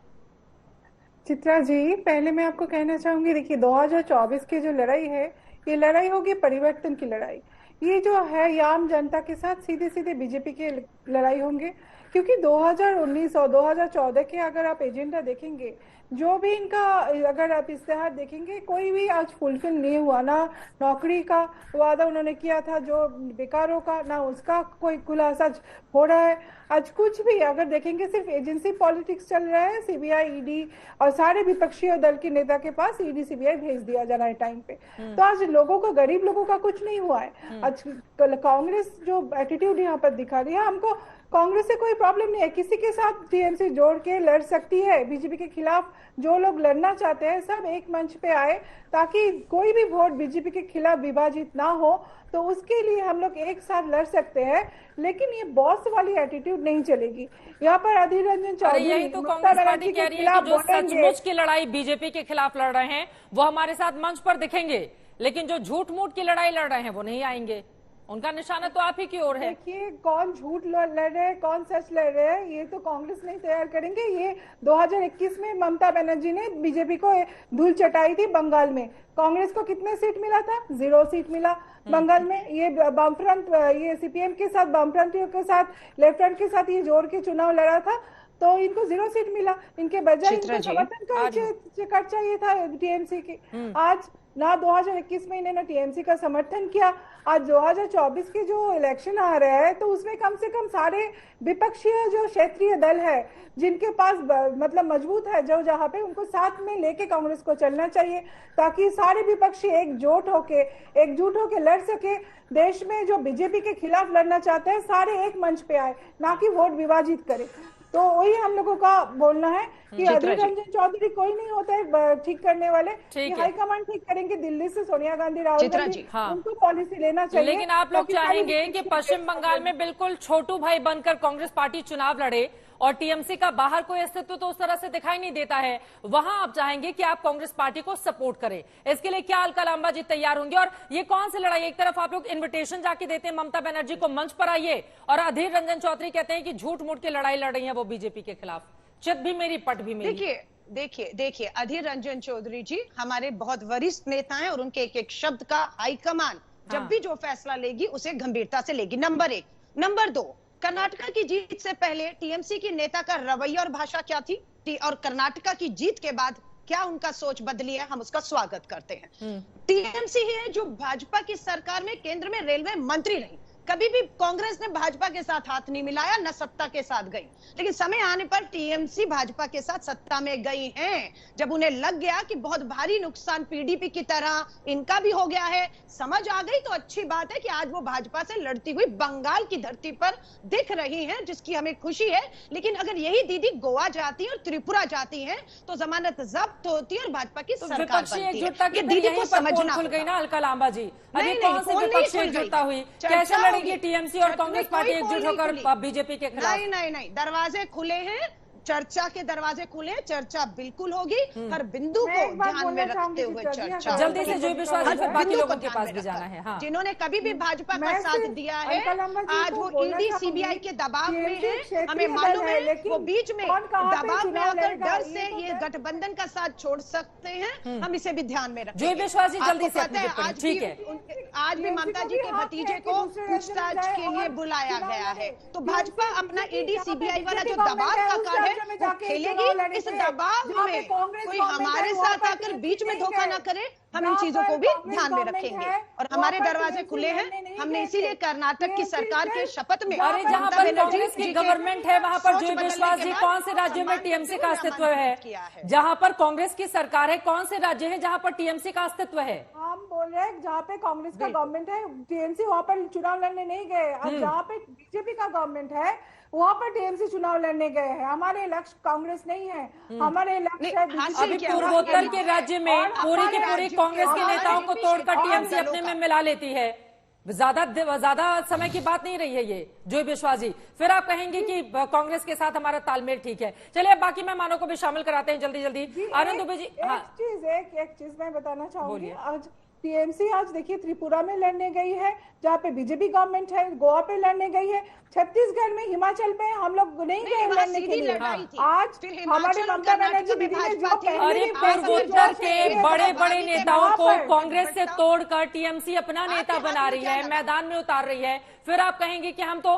चित्रा जी, पहले मैं आपको कहना चाहूंगी, देखिए 2024 की जो लड़ाई है, ये लड़ाई होगी परिवर्तन की लड़ाई। ये जो है ये आम जनता के साथ सीधे सीधे बीजेपी की लड़ाई होंगे, क्योंकि 2019 और 2014 के अगर आप एजेंडा देखेंगे, जो भी इनका अगर आप इश्तेहार देखेंगे, कोई भी आज फुलफिल नहीं हुआ। ना नौकरी का वादा उन्होंने किया था जो बेकारों का, ना उसका कोई खुलासा हो रहा है। आज कुछ भी अगर देखेंगे, सिर्फ एजेंसी पॉलिटिक्स चल रहा है। सीबीआई, ईडी और सारे विपक्षी दल के नेता के पास ईडी, सीबीआई भेज दिया जा रहा है टाइम पे। तो आज लोगों को, गरीब लोगों का कुछ नहीं हुआ है। आज कांग्रेस जो एटीट्यूड यहाँ पर दिखा रही है, हमको कांग्रेस से कोई प्रॉब्लम नहीं है, किसी के साथ टीएमसी जोड़ के लड़ सकती है। बीजेपी के खिलाफ जो लोग लड़ना चाहते हैं सब एक मंच पे आए, ताकि कोई भी वोट बीजेपी के खिलाफ विभाजित ना हो। तो उसके लिए हम लोग एक साथ लड़ सकते हैं, लेकिन ये बॉस वाली एटीट्यूड नहीं चलेगी। यहाँ पर अधीर रंजन चौधरी, यही तो कांग्रेस पार्टी कह रही है कि जो सचमुच की लड़ाई बीजेपी के खिलाफ लड़ रहे हैं वो हमारे साथ मंच पर दिखेंगे, लेकिन जो झूठ मूठ की लड़ाई लड़ रहे हैं वो नहीं आएंगे। उनका निशाना तो आप ही की ओर है। देखिए, कौन झूठ लड़ रहे हैं, कौन सच लड़ रहे हैं, ये तो कांग्रेस नहीं तैयार करेंगे। ये 2021 में ममता बनर्जी ने बीजेपी को धूल चटाई थी बंगाल में। कांग्रेस को कितने सीट मिला था? 0 सीट मिला बंगाल में। ये वामफ्रंट, ये सीपीएम के साथ, वामफ्रंटियों के साथ, लेफ्ट फ्रंट के साथ ये जोड़ के चुनाव लड़ा था, तो इनको 0 सीट मिला। इनके बजाय इनको समर्थन का चक्कर चाहिए था टीएमसी की। आज ना 2021 में इन्होंने टीएमसी का समर्थन किया। आज 2024 के जो इलेक्शन आ रहे हैं, तो उसमें कम से कम सारे विपक्षीय जो क्षेत्रीय दल है, जिनके पास मतलब मजबूत है, जो जहां पे, उनको साथ में लेके कांग्रेस को चलना चाहिए, ताकि सारे विपक्षी एकजुट होके लड़ सके। देश में जो बीजेपी के खिलाफ लड़ना चाहते हैं, सारे एक मंच पे आए, ना कि वोट विभाजित करे। तो वही हम लोगों का बोलना है कि अधीर रंजन चौधरी कोई नहीं होता है ठीक करने वाले। हाईकमान ठीक करेंगे, दिल्ली से सोनिया गांधी, राहुल गांधी, उनको पॉलिसी लेना चाहिए। लेकिन आप लोग चाहेंगे कि पश्चिम बंगाल में बिल्कुल छोटू भाई बनकर कांग्रेस पार्टी चुनाव लड़े, और टीएमसी का बाहर कोई अस्तित्व तो उस तरह से दिखाई नहीं देता है। वहां आप चाहेंगे कि आप कांग्रेस पार्टी को सपोर्ट करें। इसके लिए क्या अलका लांबा जी तैयार होंगे? और ये कौन सी लड़ाई? एक तरफ आप लोग इन्विटेशन जाके देते हैं ममता बनर्जी को, मंच पर आइए, और अधीर रंजन चौधरी कहते हैं कि झूठ मूठ की लड़ाई लड़ रही है वो बीजेपी के खिलाफ। चित भी मेरी, पट भी मेरी। देखिए अधीर रंजन चौधरी जी हमारे बहुत वरिष्ठ नेता हैं, और उनके एक एक शब्द का हाईकमान जब भी जो फैसला लेगी उसे गंभीरता से लेगी। नंबर 1। नंबर 2, कर्नाटका की जीत से पहले टीएमसी की नेता का रवैया और भाषा क्या थी, और कर्नाटका की जीत के बाद क्या उनका सोच बदली है, हम उसका स्वागत करते हैं। टीएमसी ही है जो भाजपा की सरकार में केंद्र में रेलवे मंत्री रही। कभी भी कांग्रेस ने भाजपा के साथ हाथ नहीं मिलाया, न सत्ता के साथ गई, लेकिन समय आने पर टीएमसी भाजपा के साथ सत्ता में गई हैं। जब उन्हें लग गया कि बहुत भारी नुकसान पीडीपी की तरह इनका भी हो गया है, समझ आ गई, तो अच्छी बात है कि आज वो भाजपा से लड़ती हुई बंगाल की धरती पर दिख रही हैं, जिसकी हमें खुशी है। लेकिन अगर यही दीदी गोवा जाती है और त्रिपुरा जाती है, तो जमानत जब्त होती है और भाजपा की सरकार बनती है। ये दीदी को समझना खुल गई ना अलका लांबा जी। अभी कौन सी विपक्षी एकजुटता हुई? कैसे लड़ेगी टीएमसी और कांग्रेस पार्टी एकजुट होकर बीजेपी के खिलाफ? नहीं, दरवाजे खुले हैं, चर्चा के दरवाजे खुले, चर्चा बिल्कुल होगी। हर बिंदु को ध्यान में रखते हुए चर्चा। जल्दी से जो विश्वास बाकी लोगों के पास भी जाना है। जिन्होंने कभी भी भाजपा का साथ दिया है, आज वो ईडी सीबीआई के दबाव में है, हमें मालूम है। वो बीच में दबाव में आकर डर से ये गठबंधन का साथ छोड़ सकते हैं, हम इसे भी ध्यान में रखें। जो विश्वास जी जल्दी से, ठीक है, आज भी ममता जी के भतीजे को पूछताछ के लिए बुलाया गया है। तो भाजपा अपना ईडी सीबीआई वाला जो दबाव का कार्ड है वो खेलेगी। इस दबाव में कोई हमारे साथ आकर बीच में धोखा ना करे, हम इन चीजों को भी ध्यान में रखेंगे। और हमारे दरवाजे खुले हैं, हमने इसीलिए कर्नाटक की सरकार के शपथ में, अरे जहां पर कांग्रेस की गवर्नमेंट है वहां पर जो विश्वास जी, कौन से राज्यों में टीएमसी का अस्तित्व है? जहां पर कांग्रेस की सरकार है, कौन से राज्य है जहां पर टीएमसी का अस्तित्व है? हम बोल रहे हैं जहाँ पे कांग्रेस का गवर्नमेंट है, टीएमसी वहाँ पर चुनाव लड़ने नहीं गए। अब जहाँ पे बीजेपी का गवर्नमेंट है, वहाँ पर टीएमसी चुनाव लड़ने गए हैं। हमारे लक्ष्य कांग्रेस नहीं है, हमारे लक्ष्य है अभी पूर्वोत्तर के राज्य में पूरी की पूरी कांग्रेस के नेताओं को तोड़कर टीएमसी अपने में मिला लेती है। ज्यादा समय की बात नहीं रही है ये जो विश्वास जी। फिर आप कहेंगे कि कांग्रेस के साथ हमारा तालमेल ठीक है। चलिए अब बाकी मेहमानों को भी शामिल कराते हैं जल्दी। आनंद दुबे जी, एक चीज मैं बताना चाहूंगी। आज टीएमसी आज देखिए त्रिपुरा में लड़ने गई है, जहाँ पे बीजेपी गवर्नमेंट है, गोवा पे लड़ने गई है, छत्तीसगढ़ में, हिमाचल पे हम लोग नहीं गए लड़ने के लिए। आज हमारे ममता बनर्जी दीदी ने जो पूर्वोत्तर के बड़े बड़े नेताओं को कांग्रेस से तोड़कर टीएमसी अपना नेता बना रही है, मैदान में उतार रही है। फिर आप कहेंगे कि हम तो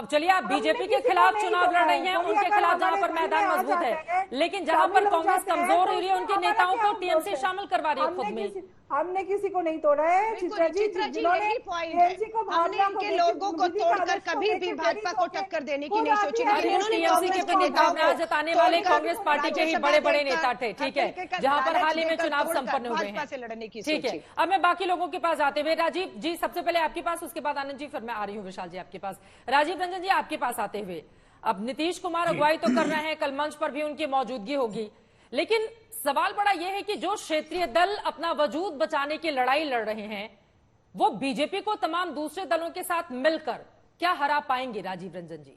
चलिए आप बीजेपी के खिलाफ चुनाव लड़ रही हैं, उनके खिलाफ जहां पर मैदान मजबूत है, लेकिन जहां पर कांग्रेस कमजोर हो रही है उनके नेताओं को टीएमसी शामिल करवा रही है खुद में। हमने किसी को नहीं तोड़ा है चित्रा जी, जिन्होंने टीएमसी को भावना को लोगों को तोड़कर कभी भी भाजपा को टक्कर देने की नहीं सोची। टीएमसी के प्रति भावना जताने वाले कांग्रेस पार्टी के ही बड़े बड़े नेता थे, ठीक है, जहां पर हाल ही में चुनाव संपन्न हुए हैं, ठीक है। अब मैं बाकी लोगों के पास आते हुए, राजीव जी सबसे पहले आपके पास, उसके बाद आनंद जी, फिर मैं आ रही हूँ विशाल जी आपके पास। राजीव रंजन जी आपके पास आते हुए, अब नीतीश कुमार अगुवाई तो कर रहे हैं, कल मंच पर भी उनकी मौजूदगी होगी, लेकिन सवाल बड़ा यह है कि जो क्षेत्रीय दल अपना वजूद बचाने की लड़ाई लड़ रहे हैं, वो बीजेपी को तमाम दूसरे दलों के साथ मिलकर क्या हरा पाएंगे? राजीव रंजन जी,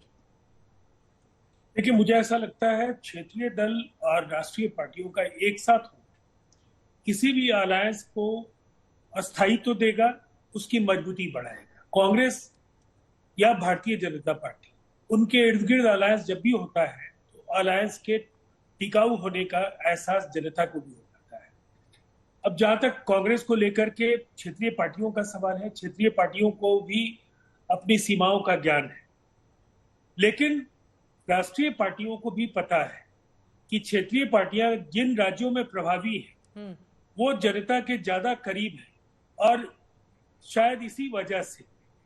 देखिए मुझे ऐसा लगता है क्षेत्रीय दल और राष्ट्रीय पार्टियों का एक साथ होना किसी भी अलायंस को अस्थायित्व देगा, उसकी मजबूती बढ़ाएगा। कांग्रेस या भारतीय जनता पार्टी, उनके इर्द गिर्द अलायंस जब भी होता है तो अलायंस के टिकाऊ होने का एहसास जनता को भी होता है। अब जहां तक कांग्रेस को लेकर के क्षेत्रीय पार्टियों का सवाल है, क्षेत्रीय पार्टियों को भी अपनी सीमाओं का ज्ञान है, लेकिन राष्ट्रीय पार्टियों को भी पता है कि क्षेत्रीय पार्टियां जिन राज्यों में प्रभावी हैं वो जनता के ज्यादा करीब है और शायद इसी वजह से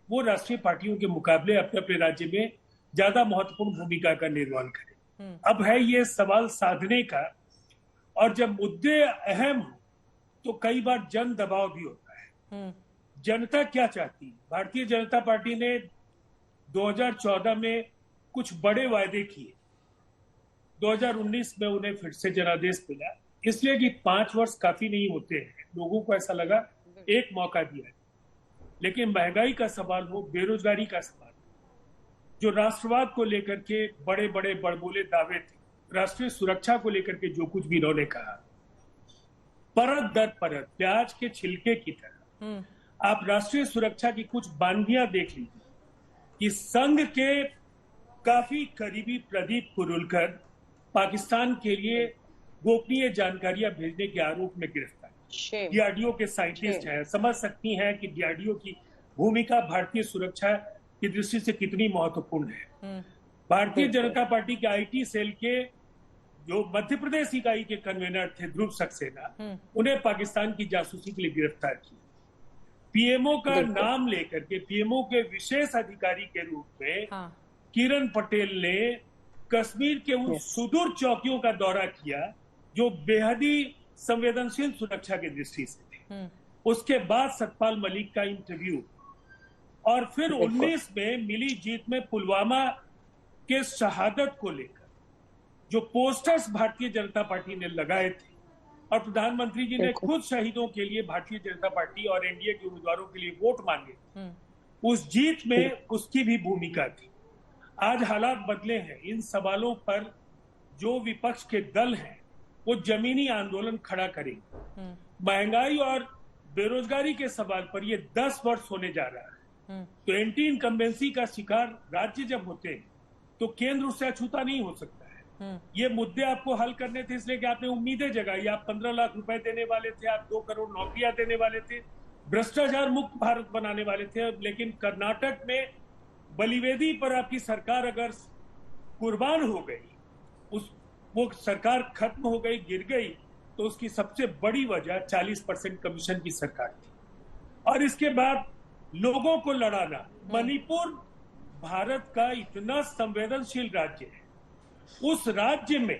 वो राष्ट्रीय पार्टियों के मुकाबले अपने अपने राज्य में ज्यादा महत्वपूर्ण भूमिका का निर्वहन करें। अब है ये सवाल साधने का, और जब मुद्दे अहम हो तो कई बार जन दबाव भी होता है। जनता क्या चाहती है? भारतीय जनता पार्टी ने 2014 में कुछ बड़े वायदे किए, 2019 में उन्हें फिर से जनादेश मिला, इसलिए कि 5 वर्ष काफी नहीं होते हैं। लोगों को ऐसा लगा एक मौका दिया, लेकिन महंगाई का सवाल हो, बेरोजगारी का सवाल, जो राष्ट्रवाद को लेकर के बड़े बड़े बड़बोले दावे थे, राष्ट्रीय सुरक्षा को लेकर के जो कुछ भी इन्होंने कहा, परत दर परत प्याज के छिलके की तरह आप राष्ट्रीय सुरक्षा की कुछ बानगियां देख लीजिए कि संघ के काफी करीबी प्रदीप कुरुलकर पाकिस्तान के लिए गोपनीय जानकारियां भेजने के आरोप में गिरफ्तार। डीआरडीओ के साइंटिस्ट हैं, समझ सकती हैं कि डीआरडीओ की भूमिका भारतीय सुरक्षा की दृष्टि से कितनी महत्वपूर्ण है। भारतीय जनता पार्टी के आईटी सेल के जो मध्य प्रदेश इकाई के कन्वीनर थे ध्रुव सक्सेना, उन्हें पाकिस्तान की जासूसी के लिए गिरफ्तार किया। पीएमओ का नाम लेकर के पीएमओ के विशेष अधिकारी के रूप में किरण पटेल ने कश्मीर के उन सुदूर चौकियों का दौरा किया जो बेहद ही संवेदनशील सुरक्षा की दृष्टि से थे। उसके बाद सतपाल मलिक का इंटरव्यू, और फिर 19 में मिली जीत में पुलवामा के शहादत को लेकर जो पोस्टर्स भारतीय जनता पार्टी ने लगाए थे, और प्रधानमंत्री जी ने खुद शहीदों के लिए भारतीय जनता पार्टी और एनडीए के उम्मीदवारों के लिए वोट मांगे, उस जीत में उसकी भी भूमिका थी। आज हालात बदले हैं, इन सवालों पर जो विपक्ष के दल हैं वो जमीनी आंदोलन खड़ा करेंगे। महंगाई और बेरोजगारी के सवाल पर ये 10 वर्ष होने जा रहा है, तो एंटी इनकम्बेंसी का शिकार राज्य जब होते हैं तो केंद्र उससे अछूता नहीं हो सकता है। ये मुद्दे आपको हल करने थे इसलिए कि आपने उम्मीदें जगाई, आप 15 लाख रुपए देने वाले थे, आप 2 करोड़ नौकरियां देने वाले थे, भ्रष्टाचार मुक्त भारत बनाने वाले थे। लेकिन कर्नाटक में बलिवेदी पर आपकी सरकार अगर कुर्बान हो गई, वो सरकार खत्म हो गई, गिर गई, तो उसकी सबसे बड़ी वजह 40% कमीशन की सरकार थी। और इसके बाद लोगों को लड़ाना, मणिपुर भारत का इतना संवेदनशील राज्य है, उस राज्य में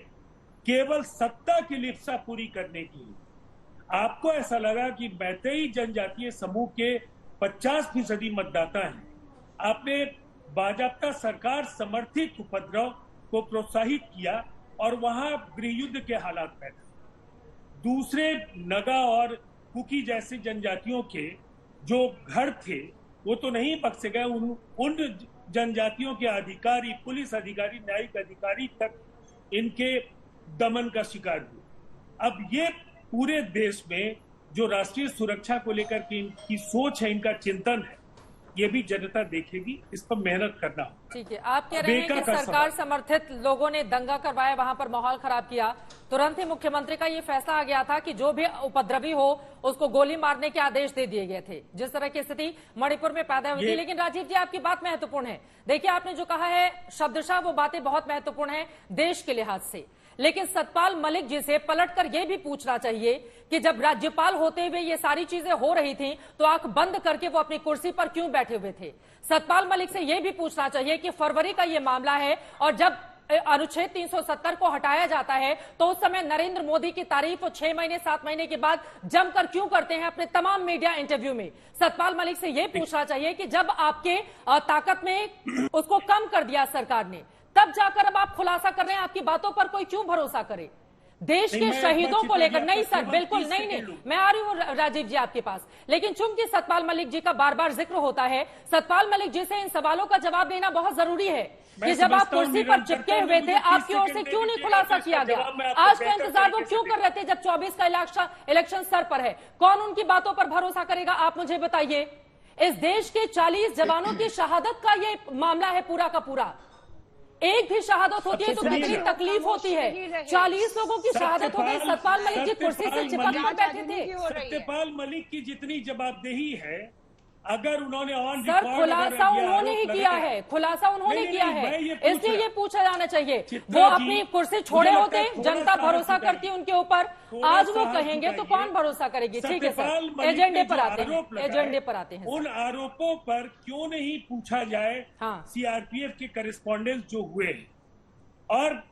केवल सत्ता की लिप्सा पूरी करने के लिए आपको ऐसा लगा कि मैतेई जनजातीय समूह के 50% मतदाता हैं, आपने बाजाप्ता सरकार समर्थित उपद्रव को प्रोत्साहित किया और वहां गृह युद्ध के हालात पैदा। दूसरे नगा और कुकी जैसे जनजातियों के जो घर थे वो तो नहीं बख्शे गए, उन जनजातियों के अधिकारी, पुलिस अधिकारी, न्यायिक अधिकारी तक इनके दमन का शिकार हुए। अब ये पूरे देश में जो राष्ट्रीय सुरक्षा को लेकर के इनकी सोच है, इनका चिंतन है, ये भी जनता देखेगी, इस पर मेहनत करना होगा। ठीक है, आप कह रहे हैं कि सरकार समर्थित लोगों ने दंगा करवाया, वहां पर माहौल खराब किया, तुरंत ही मुख्यमंत्री का ये फैसला आ गया था कि जो भी उपद्रवी हो उसको गोली मारने के आदेश दे दिए गए थे, जिस तरह की स्थिति मणिपुर में पैदा हुई थी। लेकिन राजीव जी, आपकी बात महत्वपूर्ण है। देखिए, आपने जो कहा है शब्दशः वो बातें बहुत महत्वपूर्ण है देश के लिहाज से, लेकिन सतपाल मलिक जी से पलटकर यह भी पूछना चाहिए कि जब राज्यपाल होते हुए ये सारी चीजें हो रही थी तो आंख बंद करके वो अपनी कुर्सी पर क्यों बैठे हुए थे। सतपाल मलिक से यह भी पूछना चाहिए कि फरवरी का ये मामला है और जब अनुच्छेद 370 को हटाया जाता है तो उस समय नरेंद्र मोदी की तारीफ 6 महीने 7 महीने के बाद जमकर क्यों करते हैं अपने तमाम मीडिया इंटरव्यू में। सतपाल मलिक से यह पूछना चाहिए कि जब आपके ताकत में उसको कम कर दिया सरकार ने, तब जाकर अब आप खुलासा कर रहे हैं, आपकी बातों पर कोई क्यों भरोसा करे। देश के शहीदों को लेकर नहीं सर, बिल्कुल नहीं, मैं आ रही हूं राजीव जी आपके पास, लेकिन चूंकि सतपाल मलिक जी का बार बार जिक्र होता है, सतपाल मलिक जी से इन सवालों का जवाब देना बहुत जरूरी है कि जब आप कुर्सी पर चिपके हुए थे आपकी ओर से क्यों नहीं खुलासा किया गया। आज का इंतजार वो क्यों कर रहे थे जब 24 का इलेक्शन सर पर है। कौन उनकी बातों पर भरोसा करेगा, आप मुझे बताइए। इस देश के 40 जवानों की शहादत का ये मामला है पूरा का पूरा। एक भी शहादत होती है तो कितनी तकलीफ होती है। 40 लोगों की शहादत हो गई। सतपाल मलिक जी कुर्सी से चिपक कर बैठे थे। सत्यपाल मलिक की जितनी जवाबदेही है, अगर उन्होंने ऑन सर खुलासा उन्होंने ही किया है, खुलासा उन्होंने किया है, इसलिए ये पूछा जाना चाहिए। वो अपनी कुर्सी छोड़े होते, जनता भरोसा करती है उनके ऊपर, आज वो कहेंगे तो कौन भरोसा करेगी। ठीक है सर, एजेंडे पर आते हैं, एजेंडे पर आते हैं। उन आरोपों पर क्यों नहीं पूछा जाए सीआरपीएफ के करेस्पॉन्डेंट जो हुए हैं, और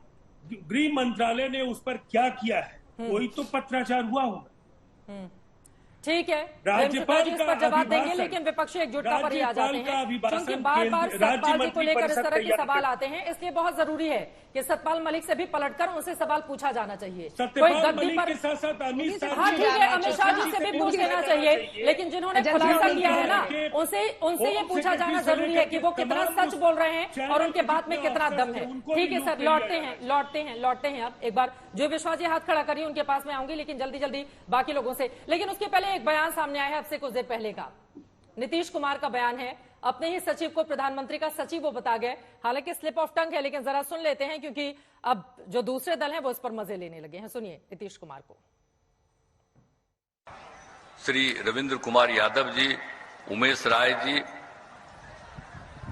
गृह मंत्रालय ने उस पर क्या किया है, कोई तो पत्राचार हुआ होगा। ठीक है, राज्यपाल इस पर जवाब देंगे, लेकिन विपक्षी एकजुटता पर ही आ जाते हैं, क्योंकि बार बार सतपाल जी को लेकर इस तरह के सवाल आते हैं। इसलिए बहुत जरूरी है कि सतपाल मलिक से भी पलटकर उनसे सवाल पूछा जाना चाहिए। कोई गद्दी पर हाँ ठीक है, अमित शाह जी से भी पूछ लेना चाहिए, लेकिन जिन्होंने खुलासा किया है ना, उनसे ये पूछा जाना जरूरी है कि वो कितना सच बोल रहे हैं और उनके बात में कितना दम है। ठीक है सर, लौटते हैं अब एक बार जो विश्वास जी हाथ खड़ा करिए उनके पास में आऊंगी, लेकिन जल्दी बाकी लोगों से। लेकिन उसके पहले एक बयान सामने आया है अब से कुछ देर पहले का, नीतीश कुमार का बयान है। अपने ही सचिव को प्रधानमंत्री का सचिव वो बता गए, हालांकि स्लिप ऑफ टंग है, लेकिन जरा सुन लेते हैं, क्योंकि अब जो दूसरे दल हैं वो इस पर मजे लेने लगे हैं। सुनिए नीतीश कुमार को। श्री रविंद्र कुमार यादव जी, उमेश राय जी,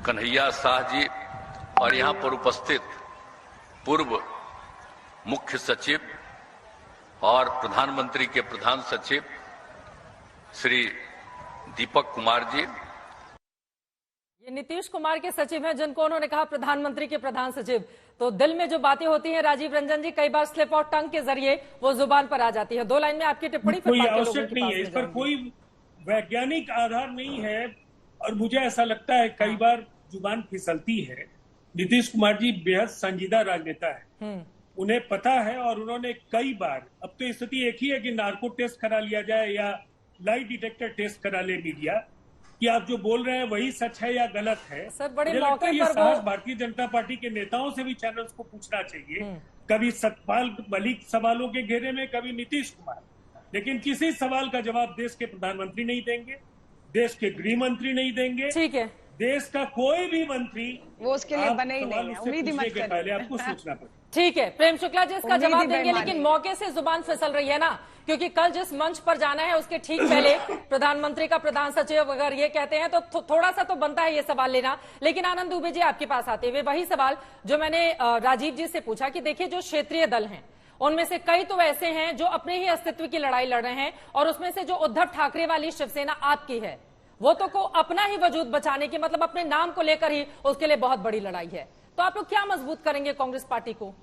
कन्हैया शाह जी और यहां पर उपस्थित पूर्व मुख्य सचिव और प्रधानमंत्री के प्रधान सचिव श्री दीपक कुमार जी। ये नीतीश कुमार के सचिव हैं जिनको उन्होंने कहा प्रधानमंत्री के प्रधान सचिव। तो दिल में जो बातें होती हैं राजीव रंजन जी, कई बार स्लिप ऑफ टंग के जरिए वो जुबान पर आ जाती है। 2 लाइन में आपकी टिप्पणी। कोई आवश्यक नहीं है, इस पर कोई वैज्ञानिक आधार नहीं है, और मुझे ऐसा लगता है कई बार जुबान फिसलती है। नीतीश कुमार जी बेहद संजीदा राजनेता है, उन्हें पता है, और उन्होंने कई बार, अब तो स्थिति एक ही है कि नार्को टेस्ट करा लिया जाए या लाई डिटेक्टर टेस्ट करा ले मीडिया, कि आप जो बोल रहे हैं वही सच है या गलत है। सर बड़े मुझे लगता है ये मौके पर साहस भारतीय जनता पार्टी के नेताओं से भी चैनल्स को पूछना चाहिए। कभी सतपाल मलिक सवालों के घेरे में, कभी नीतीश कुमार, लेकिन किसी सवाल का जवाब देश के प्रधानमंत्री नहीं देंगे, देश के गृह मंत्री नहीं देंगे। ठीक है, देश का कोई भी मंत्री वो उसके लिए बने ही नहीं है, उम्मीद ही मत करिए। पहले आपको सोचना पड़ेगा। ठीक है, प्रेम शुक्ला जी इसका जवाब देंगे, लेकिन मौके से जुबान फिसल रही है ना, क्योंकि कल जिस मंच पर जाना है उसके ठीक पहले प्रधानमंत्री का प्रधान सचिव अगर ये कहते हैं तो थोड़ा सा तो बनता है ये सवाल लेना। लेकिन आनंद दुबे जी आपके पास आते हुए वही सवाल जो मैंने राजीव जी से पूछा कि देखिए जो क्षेत्रीय दल हैं उनमें से कई तो ऐसे हैं जो अपने ही अस्तित्व की लड़ाई लड़ रहे हैं, और उसमें से जो उद्धव ठाकरे वाली शिवसेना आपकी है वो तो को अपना ही वजूद बचाने की, मतलब अपने नाम को लेकर ही उसके लिए बहुत बड़ी लड़ाई है। तो आप लोग क्या मजबूत करेंगे कांग्रेस पार्टी को?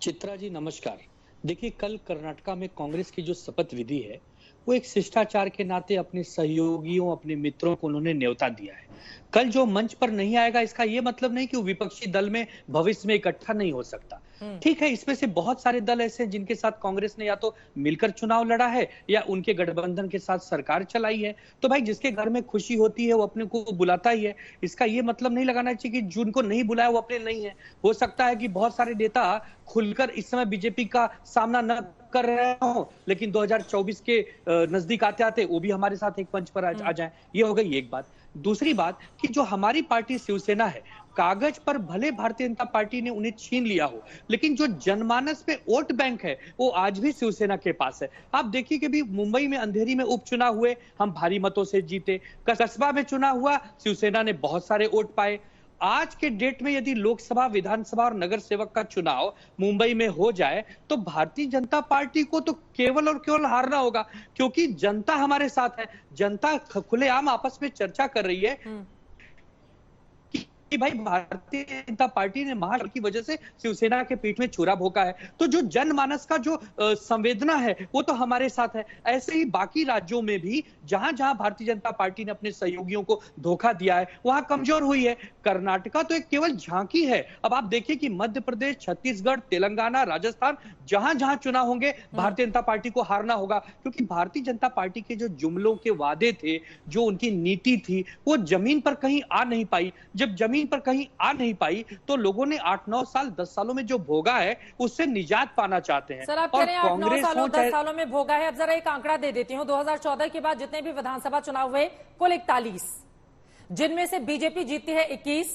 चित्रा जी नमस्कार। देखिए कल कर्नाटका में कांग्रेस की जो शपथ विधि है वो एक शिष्टाचार के नाते अपने सहयोगियों, अपने मित्रों को उन्होंने न्योता दिया है। कल जो मंच पर नहीं आएगा इसका ये मतलब नहीं कि वो विपक्षी दल में भविष्य में इकट्ठा नहीं हो सकता। ठीक है, इसमें से बहुत सारे दल ऐसे हैं जिनके साथ कांग्रेस ने या तो मिलकर चुनाव लड़ा है या उनके गठबंधन के साथ सरकार चलाई है। तो भाई जिसके घर में खुशी होती है वो अपने को बुलाता ही है। इसका ये मतलब नहीं लगाना चाहिए कि जिनको नहीं बुलाया वो अपने नहीं है। हो सकता है कि बहुत सारे नेता खुलकर इस समय बीजेपी का सामना न कर रहे हो, लेकिन 2024 के नजदीक आते आते वो भी हमारे साथ एक मंच पर आ जाए। ये हो गई एक बात। दूसरी बात कि जो हमारी पार्टी शिवसेना है, कागज पर भले भारतीय जनता पार्टी ने उन्हें छीन लिया हो, लेकिन जो जनमानस में वोट बैंक है वो आज भी शिवसेना के पास है। आप देखिए कि भी मुंबई में अंधेरी में उपचुनाव हुए, हम भारी मतों से जीते। कस्बा में चुनाव हुआ, शिवसेना ने बहुत सारे वोट पाए। आज के डेट में यदि लोकसभा, विधानसभा और नगर सेवक का चुनाव मुंबई में हो जाए तो भारतीय जनता पार्टी को तो केवल और केवल हारना होगा, क्योंकि जनता हमारे साथ है। जनता खुलेआम आपस में चर्चा कर रही है कि भाई भारतीय जनता पार्टी ने महागठबंधन की वजह से शिवसेना के पीठ में छुरा भोंका है। तो जो जनमानस का जो संवेदना है वो तो हमारे साथ है। ऐसे ही बाकी राज्यों में भी जहां जहां भारतीय जनता पार्टी ने अपने सहयोगियों को धोखा दिया है वहां कमजोर हुई है। कर्नाटका तो एक केवल झांकी है। अब आप देखिए कि मध्य प्रदेश, छत्तीसगढ़, तेलंगाना, राजस्थान, जहां जहां चुनाव होंगे भारतीय जनता पार्टी को हारना होगा, क्योंकि भारतीय जनता पार्टी के जो जुमलों के वादे थे, जो उनकी नीति थी, वो जमीन पर कहीं आ नहीं पाई। जब जमीन जमीन पर कहीं आ नहीं पाई, तो लोगों ने 8-9 साल 10 सालों में जो भोगा है उससे निजात पाना चाहते हैं। सर, आप कह रहे हैं 8-9 सालों 10 सालों में भोगा है। अब जरा एक आंकड़ा दे देती हूँ। 2014 के बाद जितने भी विधानसभा चुनाव हुए कुल 41, जिनमें से बीजेपी जीती है 21,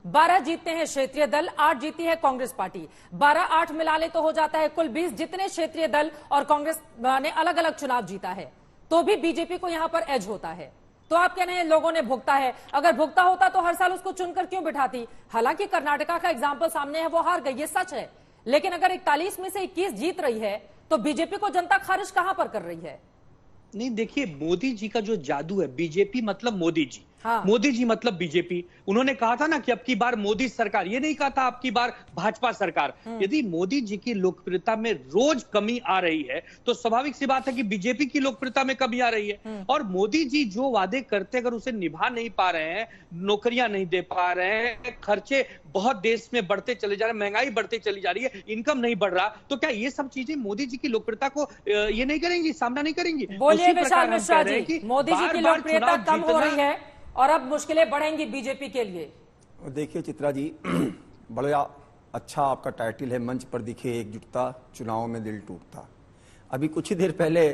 12 जीतते हैं क्षेत्रीय दल, 8 जीती है कांग्रेस पार्टी। 12-8 मिला ले तो हो जाता है कुल 20, जितने क्षेत्रीय दल और कांग्रेस ने अलग अलग चुनाव जीता है, तो भी बीजेपी को यहां पर एज होता है। तो आप कह रहे हैं लोगों ने भुगता है। अगर भुगता होता तो हर साल उसको चुनकर क्यों बिठाती? हालांकि कर्नाटका का एग्जाम्पल सामने है, वो हार गई, ये सच है। लेकिन अगर 41 में से 21 जीत रही है तो बीजेपी को जनता खारिज कहां पर कर रही है? नहीं, देखिए, मोदी जी का जो जादू है, बीजेपी मतलब मोदी जी, हाँ। मोदी जी मतलब बीजेपी। उन्होंने कहा था ना कि अब की बार मोदी सरकार, ये नहीं कहा था अब की बार भाजपा सरकार। यदि मोदी जी की लोकप्रियता में रोज कमी आ रही है तो स्वाभाविक सी बात है कि बीजेपी की लोकप्रियता में कमी आ रही है। और मोदी जी जो वादे करते अगर उसे निभा नहीं पा रहे हैं, नौकरियां नहीं दे पा रहे हैं, खर्चे बहुत देश में बढ़ते चले जा रहे हैं, महंगाई बढ़ती चली जा रही है, इनकम नहीं बढ़ रहा, तो क्या ये सब चीजें मोदी जी की लोकप्रियता को ये नहीं करेंगी, सामना नहीं करेंगी? बोलिए विशाल मिश्रा जी, मोदी जी की लोकप्रियता कम हो रही है और अब मुश्किलें बढ़ेंगी बीजेपी के लिए। देखिए चित्रा जी, बड़ा अच्छा आपका टाइटल है, मंच पर दिखे एकजुटता, चुनाव में दिल टूटता। अभी कुछ ही देर पहले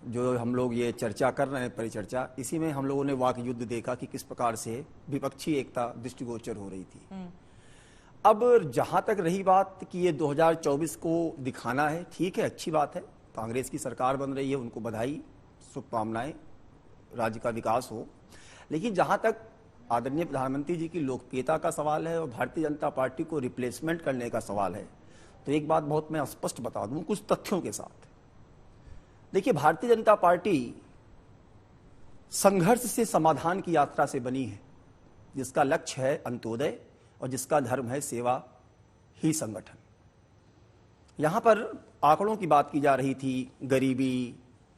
जो हम लोग ये चर्चा कर रहे हैं, परिचर्चा, इसी में हम लोगों ने वाक युद्ध देखा कि किस प्रकार से विपक्षी एकता दृष्टिगोचर हो रही थी। अब जहां तक रही बात कि ये 2024 को दिखाना है, ठीक है, अच्छी बात है, कांग्रेस की सरकार बन रही है, उनको बधाई, शुभकामनाएं, राज्य का विकास हो। लेकिन जहां तक आदरणीय प्रधानमंत्री जी की लोकप्रियता का सवाल है और भारतीय जनता पार्टी को रिप्लेसमेंट करने का सवाल है, तो एक बात बहुत मैं स्पष्ट बता दूं कुछ तथ्यों के साथ। देखिए, भारतीय जनता पार्टी संघर्ष से समाधान की यात्रा से बनी है, जिसका लक्ष्य है अंत्योदय और जिसका धर्म है सेवा ही संगठन। यहां पर आंकड़ों की बात की जा रही थी, गरीबी,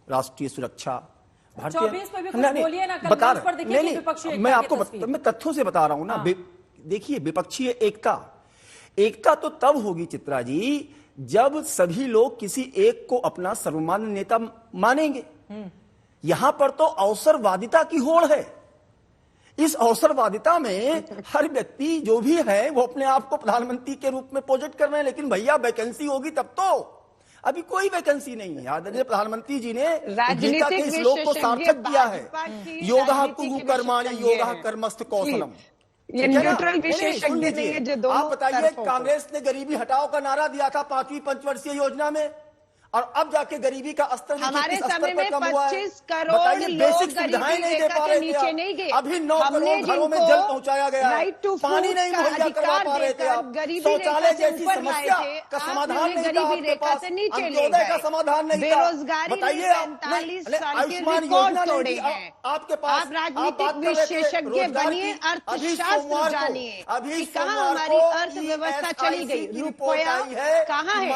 राष्ट्रीय सुरक्षा, बता रहे, मैं आपको मैं तथ्यों से बता रहा हूं ना। देखिए, विपक्षीय एकता तो तब होगी चित्रा जी जब सभी लोग किसी एक को अपना सर्वमान्य नेता मानेंगे। यहां पर तो अवसरवादिता की होड़ है। इस अवसरवादिता में हर व्यक्ति जो भी है वो अपने आप को प्रधानमंत्री के रूप में प्रोजेक्ट कर रहे हैं। लेकिन भैया, वैकेंसी होगी तब तो। अभी कोई वैकेंसी नहीं है। आदरणीय प्रधानमंत्री जी ने गीता के श्लोक को सार्थक किया है, योगः कुरु कर्माणि योगः कर्मस्त कौशलम। ये न्यूट्रल विशेषज्ञ नहीं है जो दोनों। आप बताइए, कांग्रेस ने गरीबी हटाओ का नारा दिया था 5वीं पंचवर्षीय योजना में, और अब जाके गरीबी का स्तर हमारे समय में 25 करोड़ लोग बेसिक सुविधाएं नहीं दे पा रहे नीचे नहीं गए। अभी 9 करोड़ घरों में जल पहुंचाया गया, पानी नहीं मुहैया करवा पा रहे थे, शौचालय जैसी समस्या का समाधान नहीं था आपके पास, अंत्योदय का समाधान नहीं था। बेरोजगारी बताइए, 45 साल के रिकॉर्ड तोड़े हैं आपके पास। आप राजनीतिक विशेषज्ञ बनिए, अर्थशास्त्र जानिए कि कहाँ हमारी अर्थव्यवस्था चली गई, रुपया कहाँ है,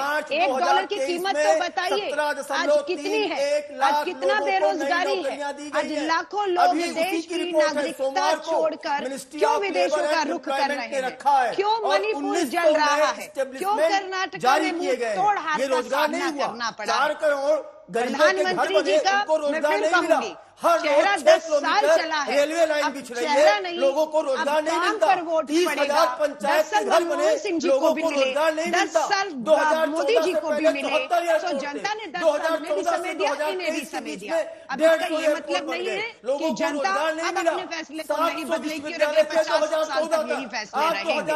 $1 की कीमत तो बताइए आज कितनी है, आज कितना बेरोजगारी है, आज लाखों लोग देश की नागरिकता छोड़कर क्यों विदेशों का रुख कर रहे हैं, क्यों मणिपुर जल रहा है, क्यों कर्नाटक में मुंह तोड़ हाथ का सामना करना पड़ा है। प्रधानमंत्री जी का मैं फिर कहूंगी, चेहरा 10 साल चला है, रेलवे लाइन बिछ रही है, लोगों को रोजगार नहीं मिलता। 30,000 पंचायत साल मनमोहन सिंह जी को भी मिले, 10 साल मोदी जी को भी मिले, तो जनता ने 10 साल में भी समय दिया, इन्हें भी समय दिया। अब इसका ये मतलब नहीं है कि जनता अब अपने फैसले को नहीं बदलेगी और अगले 50 साल तक यही फैसले रहेंगे।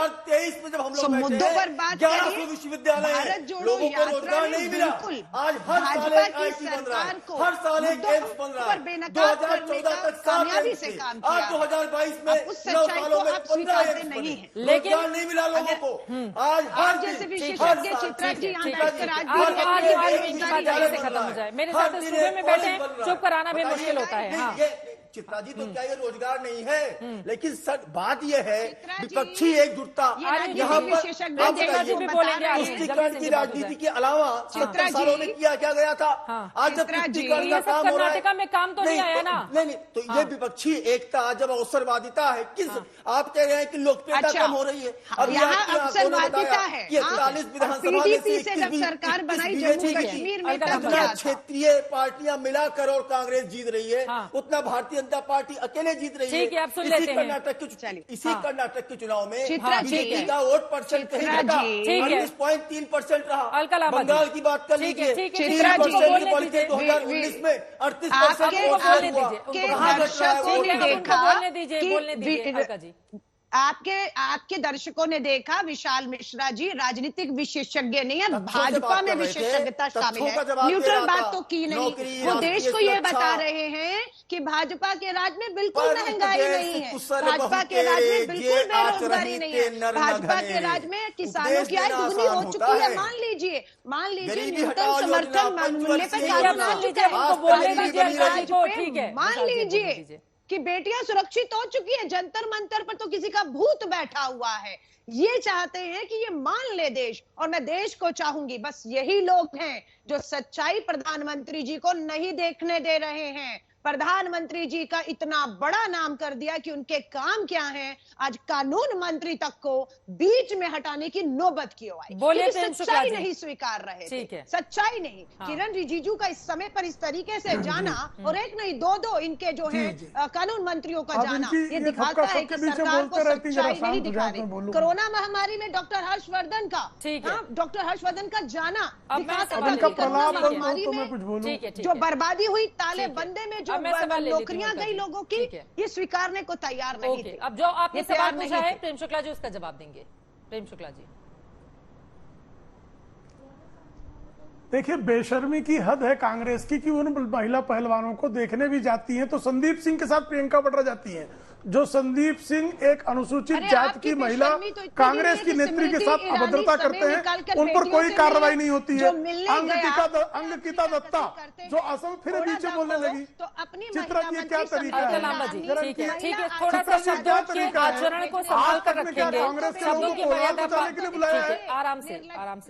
तो मुद्दों पर बात करिए। भारत जोड़ो यात्रा में बिल्कुल भाजपा की सरकार को मुद्दों पर बेनकाब करने का कामयाबी से काम किया। 2022 में उस सच्चाई को आप स्वीकारते नहीं है। लेकिन नहीं मिला लोगों को। आज जैसे विशेषज्ञ चित्रा जी यहाँ बैठकर से खत्म हो जाए। मेरे साथ स्टूडियो में बैठे हैं, चुप कराना भी मुश्किल होता है। हाँ। चित्रा जी, तो क्या ये रोजगार नहीं है? लेकिन सर बात ये है, विपक्षी एकजुटता यहाँ पर तुष्टीकरण की राजनीति के अलावा 70 सालों में किया क्या गया था? आज जब तुष्टीकरण का काम हो रहा है, कर्नाटका में काम तो नहीं आया ना। नहीं, तो ये विपक्षी एकता जब अवसरवादिता है, किस आप कह रहे हैं कि लोकप्रियता कम हो रही है? अब यहाँ अवसरवादिता है। 41 विधानसभा PDP से जब सरकार बनाई जम्मू कश्मीर में, जितना क्षेत्रीय पार्टियां मिलाकर और कांग्रेस जीत रही है, उतना भारतीय जनता पार्टी अकेले जीत रही ठीक है, आप सुन इसी लेते हैं। कर्नाटक के चुनाव में चित्रा जी, बीजेपी का वोट परसेंट कहीं चित्रा घटा, जी, ठीक है। 38.3% रहा। अलका लांबा जी। बंगाल की बात कर ठीक है, लीजिए, ठीक है, 3% चित्रा जी, की बढ़ के बोलने 2019 में 38% आपके वोट बोलने हुआ। दीजिए, कहाँ घट रहा है दर्शकों वोट? ने देखा बोलने दीजिए, कि बोलने दीजिए अलका जी। आपके दर्शकों ने देखा विशाल मिश्रा जी राजनीतिक विशेषज्ञ नहीं है, तथ्यों से भाजपा बात में कर रहे थे, विशेषज्ञता शामिल तथ्यों का है। जवाब दे न्यूट्रल रहा बात था। तो की नहीं, नौकरी, वो देश को ये राष्ट्रीय बता सुरक्षा। रहे हैं कि भाजपा के राज में बिल्कुल पर महंगाई उपदेश नहीं है, कुशल भाजपा के बहुतेरे, राज में बिल्कुल ये बेरोजगारी आचरहित नहीं है, नर न भाजपा घने। के राज में किसानों उपदेश की आय देना दुगनी हो आसान चुकी होता है। है। मान लीजिए गरीबी न्यूनतम हटाओ योजना, समर्थन मूल्य पे पंचवर्षीय कानून आ मान लीजिए, चुका है। उनको बोलने आज दीजिए गरीबी अलका जी को, पे ठीक है मान विशाल जी, बोलने लीजिए दीजिए। कि बेटियां सुरक्षित हो चुकी है, जंतर मंतर पर तो किसी का भूत बैठा हुआ है। ये चाहते हैं कि ये मान ले देश, और मैं देश को चाहूंगी। बस यही लोग हैं जो सच्चाई प्रधानमंत्री जी को नहीं देखने दे रहे हैं। प्रधानमंत्री जी का इतना बड़ा नाम कर दिया कि उनके काम क्या हैं, आज कानून मंत्री तक को बीच में हटाने की नौबत क्यों आई? बोलिए क्योंकि प्रेम शुक्ला सच्चाई जी। नहीं स्वीकार रहे ठीक थे, है। सच्चाई नहीं। हाँ। किरण रिजिजू का इस समय पर इस तरीके से जाना, और एक नहीं दो इनके जो है कानून मंत्रियों का अब जाना, इनकी- ये ये दिखाता सबका है सबके कि बीच में सरकार को बोलते रहती हैं, जरा सच्चाई नहीं शांत हो दिखा जाओ, रही। मैं बोलूं। कोरोना महामारी में डॉक्टर हर्षवर्धन का, ठीक है। डॉक्टर हर्षवर्धन का जाना अब मैं दिखाता सवाल है लेकर कि आता हूं, कोरोना ठीक है। महामारी तो मैं में कुछ बोलूं। ठीक है, ठीक जो है। बर्बादी हुई ताले ठीक है। बंदे में जो अब मैं सवाल लेती हूं, नौकरियां अलका गई जी। लोगों की, ठीक है। ये स्वीकारने को तैयार नहीं ओके, थे। अब जो आपने ये सवाल तैयार पूछा नहीं है थे। प्रेम शुक्ला जी उसका जवाब देंगे। प्रेम शुक्ला जी। देखिए, बेशर्मी की हद है कांग्रेस की कि उन महिला पहलवानों को देखने भी जाती हैं तो संदीप सिंह के साथ प्रियंका वाड्रा जाती हैं। जो संदीप सिंह एक अनुसूचित अरे जात आपकी की महिला बेशर्मी तो इतनी कांग्रेस भी की नहीं है कि नेत्री के स्मृति साथ ईरानी अभद्रता समय करते निकालकर हैं, उन पर बेटियों कोई से कार्रवाई मिलने- नहीं होती जो है। मिलने गया, अंगकिता दत्ता जो असम फिर थोड़ा नीचे सा बोलने खोलो, लगी। तो अपनी चित्रा महिला की क्या मंत्री तरीका अलका है? लांबा जी, जरा ठीक है, इनकी- ठीक है, महिला थोड़ा सा चित्रा जी, क्या शब्दों के तरीका है? आचरण को संभाल कर आज तक क्या रखेंगे, कांग्रेस के शब्दों लोगों की को मर्यादा बचाने के लिए बुलाया है? आराम से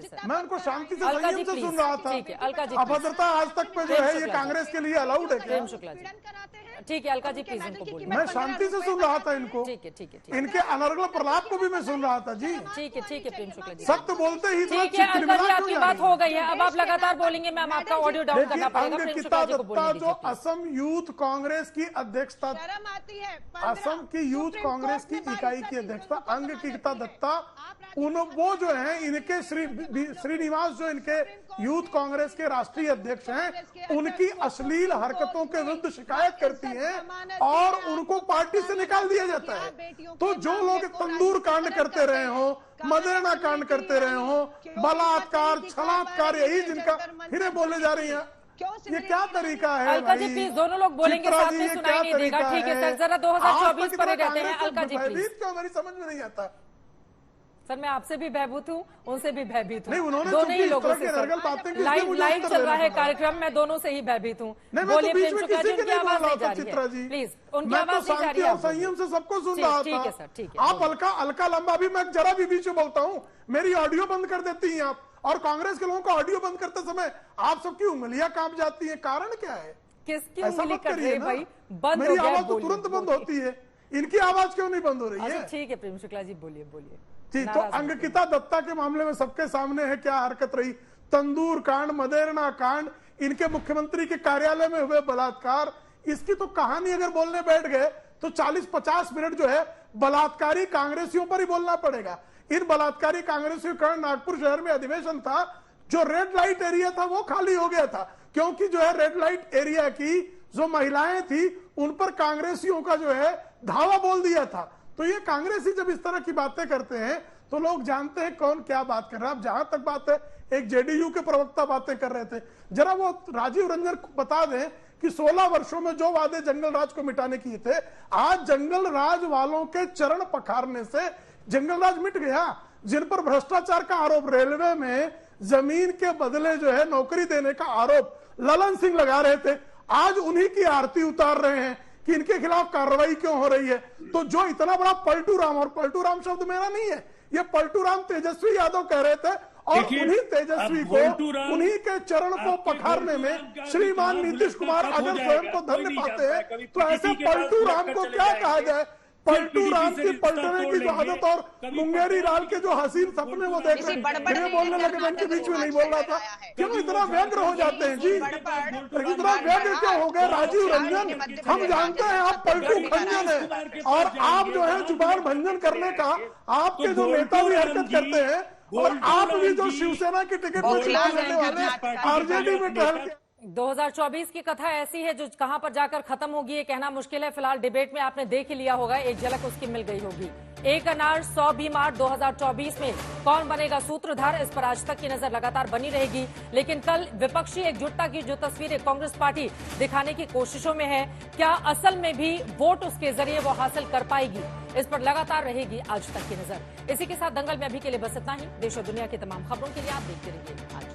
सर। मैं उनको शांति से अलका जी, संयम से प्लीज। सुन रहा था। ठीक है, अलका जी, प्लीज। अभद्रता आज तक पे जो प्रेम है ये शुक्ला जी। कांग्रेस के लिए अलाउड है क्या? प्रेम शुक्ला जी, ठीक है अलका जी, प्लीज उनको बोलिए। मैं शांति से सुन रहा था इनको, ठीक है, ठीक है, ठीक इनके अनर्गल प्रलाप को भी मैं सुन रहा था जी। है, ठीक है प्रेम शुक्ला जी। सत्य बोलते ही इतना ठीक है अलका जी, चिड़चिड़ा आपकी क्यों बात जा हो गई है। अब आप लगातार बोलेंगे, मैम आपका ऑडियो डाउन देखिए, करना पड़ेगा। प्रेम अंगकिता शुक्ला जी को दत्ता बोलने जो दीजिए, असम यूथ कांग्रेस की अध्यक्षता, शर्म आती है। असम की यूथ कांग्रेस की इकाई की अध्यक्षता अंगकिता दत्ता, वो जो है इनके श्रीनिवास जो इनके यूथ कांग्रेस के राष्ट्रीय अध्यक्ष हैं, उनकी अश्लील हरकतों के विरुद्ध शिकायत करती हैं और उनको पार्टी से निकाल दिया जाता है। तो जो लोग तंदूर कांड करते रहे हो, मदेना कांड करते रहे हो, बलात्कार छलात्कार, यही जिनका फिर बोले जा रही है। ये क्या तरीका है अलका जी, प्लीज दोनों लोग बोलेंगे, चित्रा साथ जी, में ये सुनाई क्या नहीं देगा। तरीका ठीक है है? सर, जरा 2024 पर रहते हैं। अलका जी प्लीज। क्यों मेरी समझ में नहीं आता। सर मैं आपसे भी भयभीत हूँ, उनसे भी भयभीत नहीं, हूँ, उन्होंने दोनों चूंकि ही इस लोगों तरह से की नरगल बातें की, इसलिए लाइव मुझे लाइव उत्तर चल रहा देना है पड़ा। कार्यक्रम, मैं दोनों से ही भयभीत हूँ। नहीं, मैं तो बोलिए बीच प्रेम में शुक्ला किसी जी, की उनकी नहीं बोल आवाज रहा नहीं जा था रही चित्रा है। जी। प्लीज उनकी मैं तो आवाज नहीं जा शांति रही और है। संयम से सबको सुन ठीक- रहा ठीक है था। सर, ठीक है, आप अलका लंबा भी, मैं जरा भी बीच में बोलता हूँ मेरी ऑडियो बंद कर देती हैं आप, और कांग्रेस के लोगों का ऑडियो बंद करते समय आप सबकी उंगलियां कांप जाती हैं। कारण क्या है? किसकी ऐसा उंगली मत कर करिए रहे ना। भाई, बंद मेरी हो गया, आवाज तो बोलिए, तुरंत बंद बोलिए। होती है, इनकी आवाज क्यों नहीं बंद हो रही अच्छा है? ठीक है प्रेम शुक्ला जी, बोलिए बोलिए। जी, तो अंगकिता दत्ता के मामले में सबके सामने है क्या हरकत रही। तंदूर कांड, मदेरना कांड, इनके मुख्यमंत्री के कार्यालय में हुए बलात्कार, इसकी तो कहानी अगर बोलने बैठ गए तो 40-50 मिनट जो है बलात्कारी कांग्रेसियों पर ही बोलना पड़ेगा। इन बलात्कारी कांग्रेसियों का नागपुर शहर में अधिवेशन था, जो रेड लाइट एरिया था वो खाली हो गया था, क्योंकि जो है रेड लाइट एरिया की जो महिलाएं थी उन पर कांग्रेसियों का जो है धावा बोल दिया था। तो ये कांग्रेसी जब इस तरह की बातें करते हैं तो लोग जानते हैं कौन क्या बात कर रहा है। अब जहां तक बात है, एक जेडीयू के प्रवक्ता बातें कर रहे थे, जरा वो राजीव रंजन को बता दें कि 16 वर्षों में जो वादे जंगल राज को मिटाने किए थे, आज जंगल राज वालों के चरण पखारने से जंगल राज मिट गया। जिन पर भ्रष्टाचार का आरोप, रेलवे में जमीन के बदले जो है नौकरी देने का आरोप ललन सिंह लगा रहे थे, आज उन्हीं की आरती उतार रहे हैं कि इनके खिलाफ कार्रवाई क्यों हो रही है। तो जो इतना बड़ा पलटू राम, और पलटू राम शब्द मेरा नहीं है, ये पलटू राम तेजस्वी यादव कह रहे थे, और उन्हीं तेजस्वी को, उन्हीं के चरण को पखारने में श्रीमान नीतीश कुमार अगर स्वयं को धन्य पाते हैं, तो ऐसे पलटू राम को क्या कहा जाए। पलटू राम की पलटने की जो आदत और मुंगेरी लाल के जो हसीन सपने वो देख रहे हैं, ये बोलने लगे मैं इनके बीच में नहीं बोल रहा था। क्यों इतना व्यग्र हो जाते हैं जी, इतना व्यग्र क्यों हो गए राजीव रंजन? हम जानते हैं आप पलटू भंजन है, और आप जो है जुबान भंजन करने का आपके जो नेता भी हरकत करते हैं, और आप भी जो शिवसेना की टिकट पर चुनाव लड़ने वाले आरजेडी में टहल 2024 की कथा ऐसी है जो कहां पर जाकर खत्म होगी ये कहना मुश्किल है। फिलहाल डिबेट में आपने देख ही लिया होगा, एक झलक उसकी मिल गई होगी। एक अनार 100 बीमार 2024 में कौन बनेगा सूत्रधार, इस पर आज तक की नजर लगातार बनी रहेगी। लेकिन कल विपक्षी एकजुटता की जो तस्वीरें कांग्रेस पार्टी दिखाने की कोशिशों में है, क्या असल में भी वोट उसके जरिए वो हासिल कर पाएगी, इस पर लगातार रहेगी आज तक की नजर। इसी के साथ दंगल में अभी के लिए बस इतना ही। देश और दुनिया की तमाम खबरों के लिए आप देखते रहिए आज।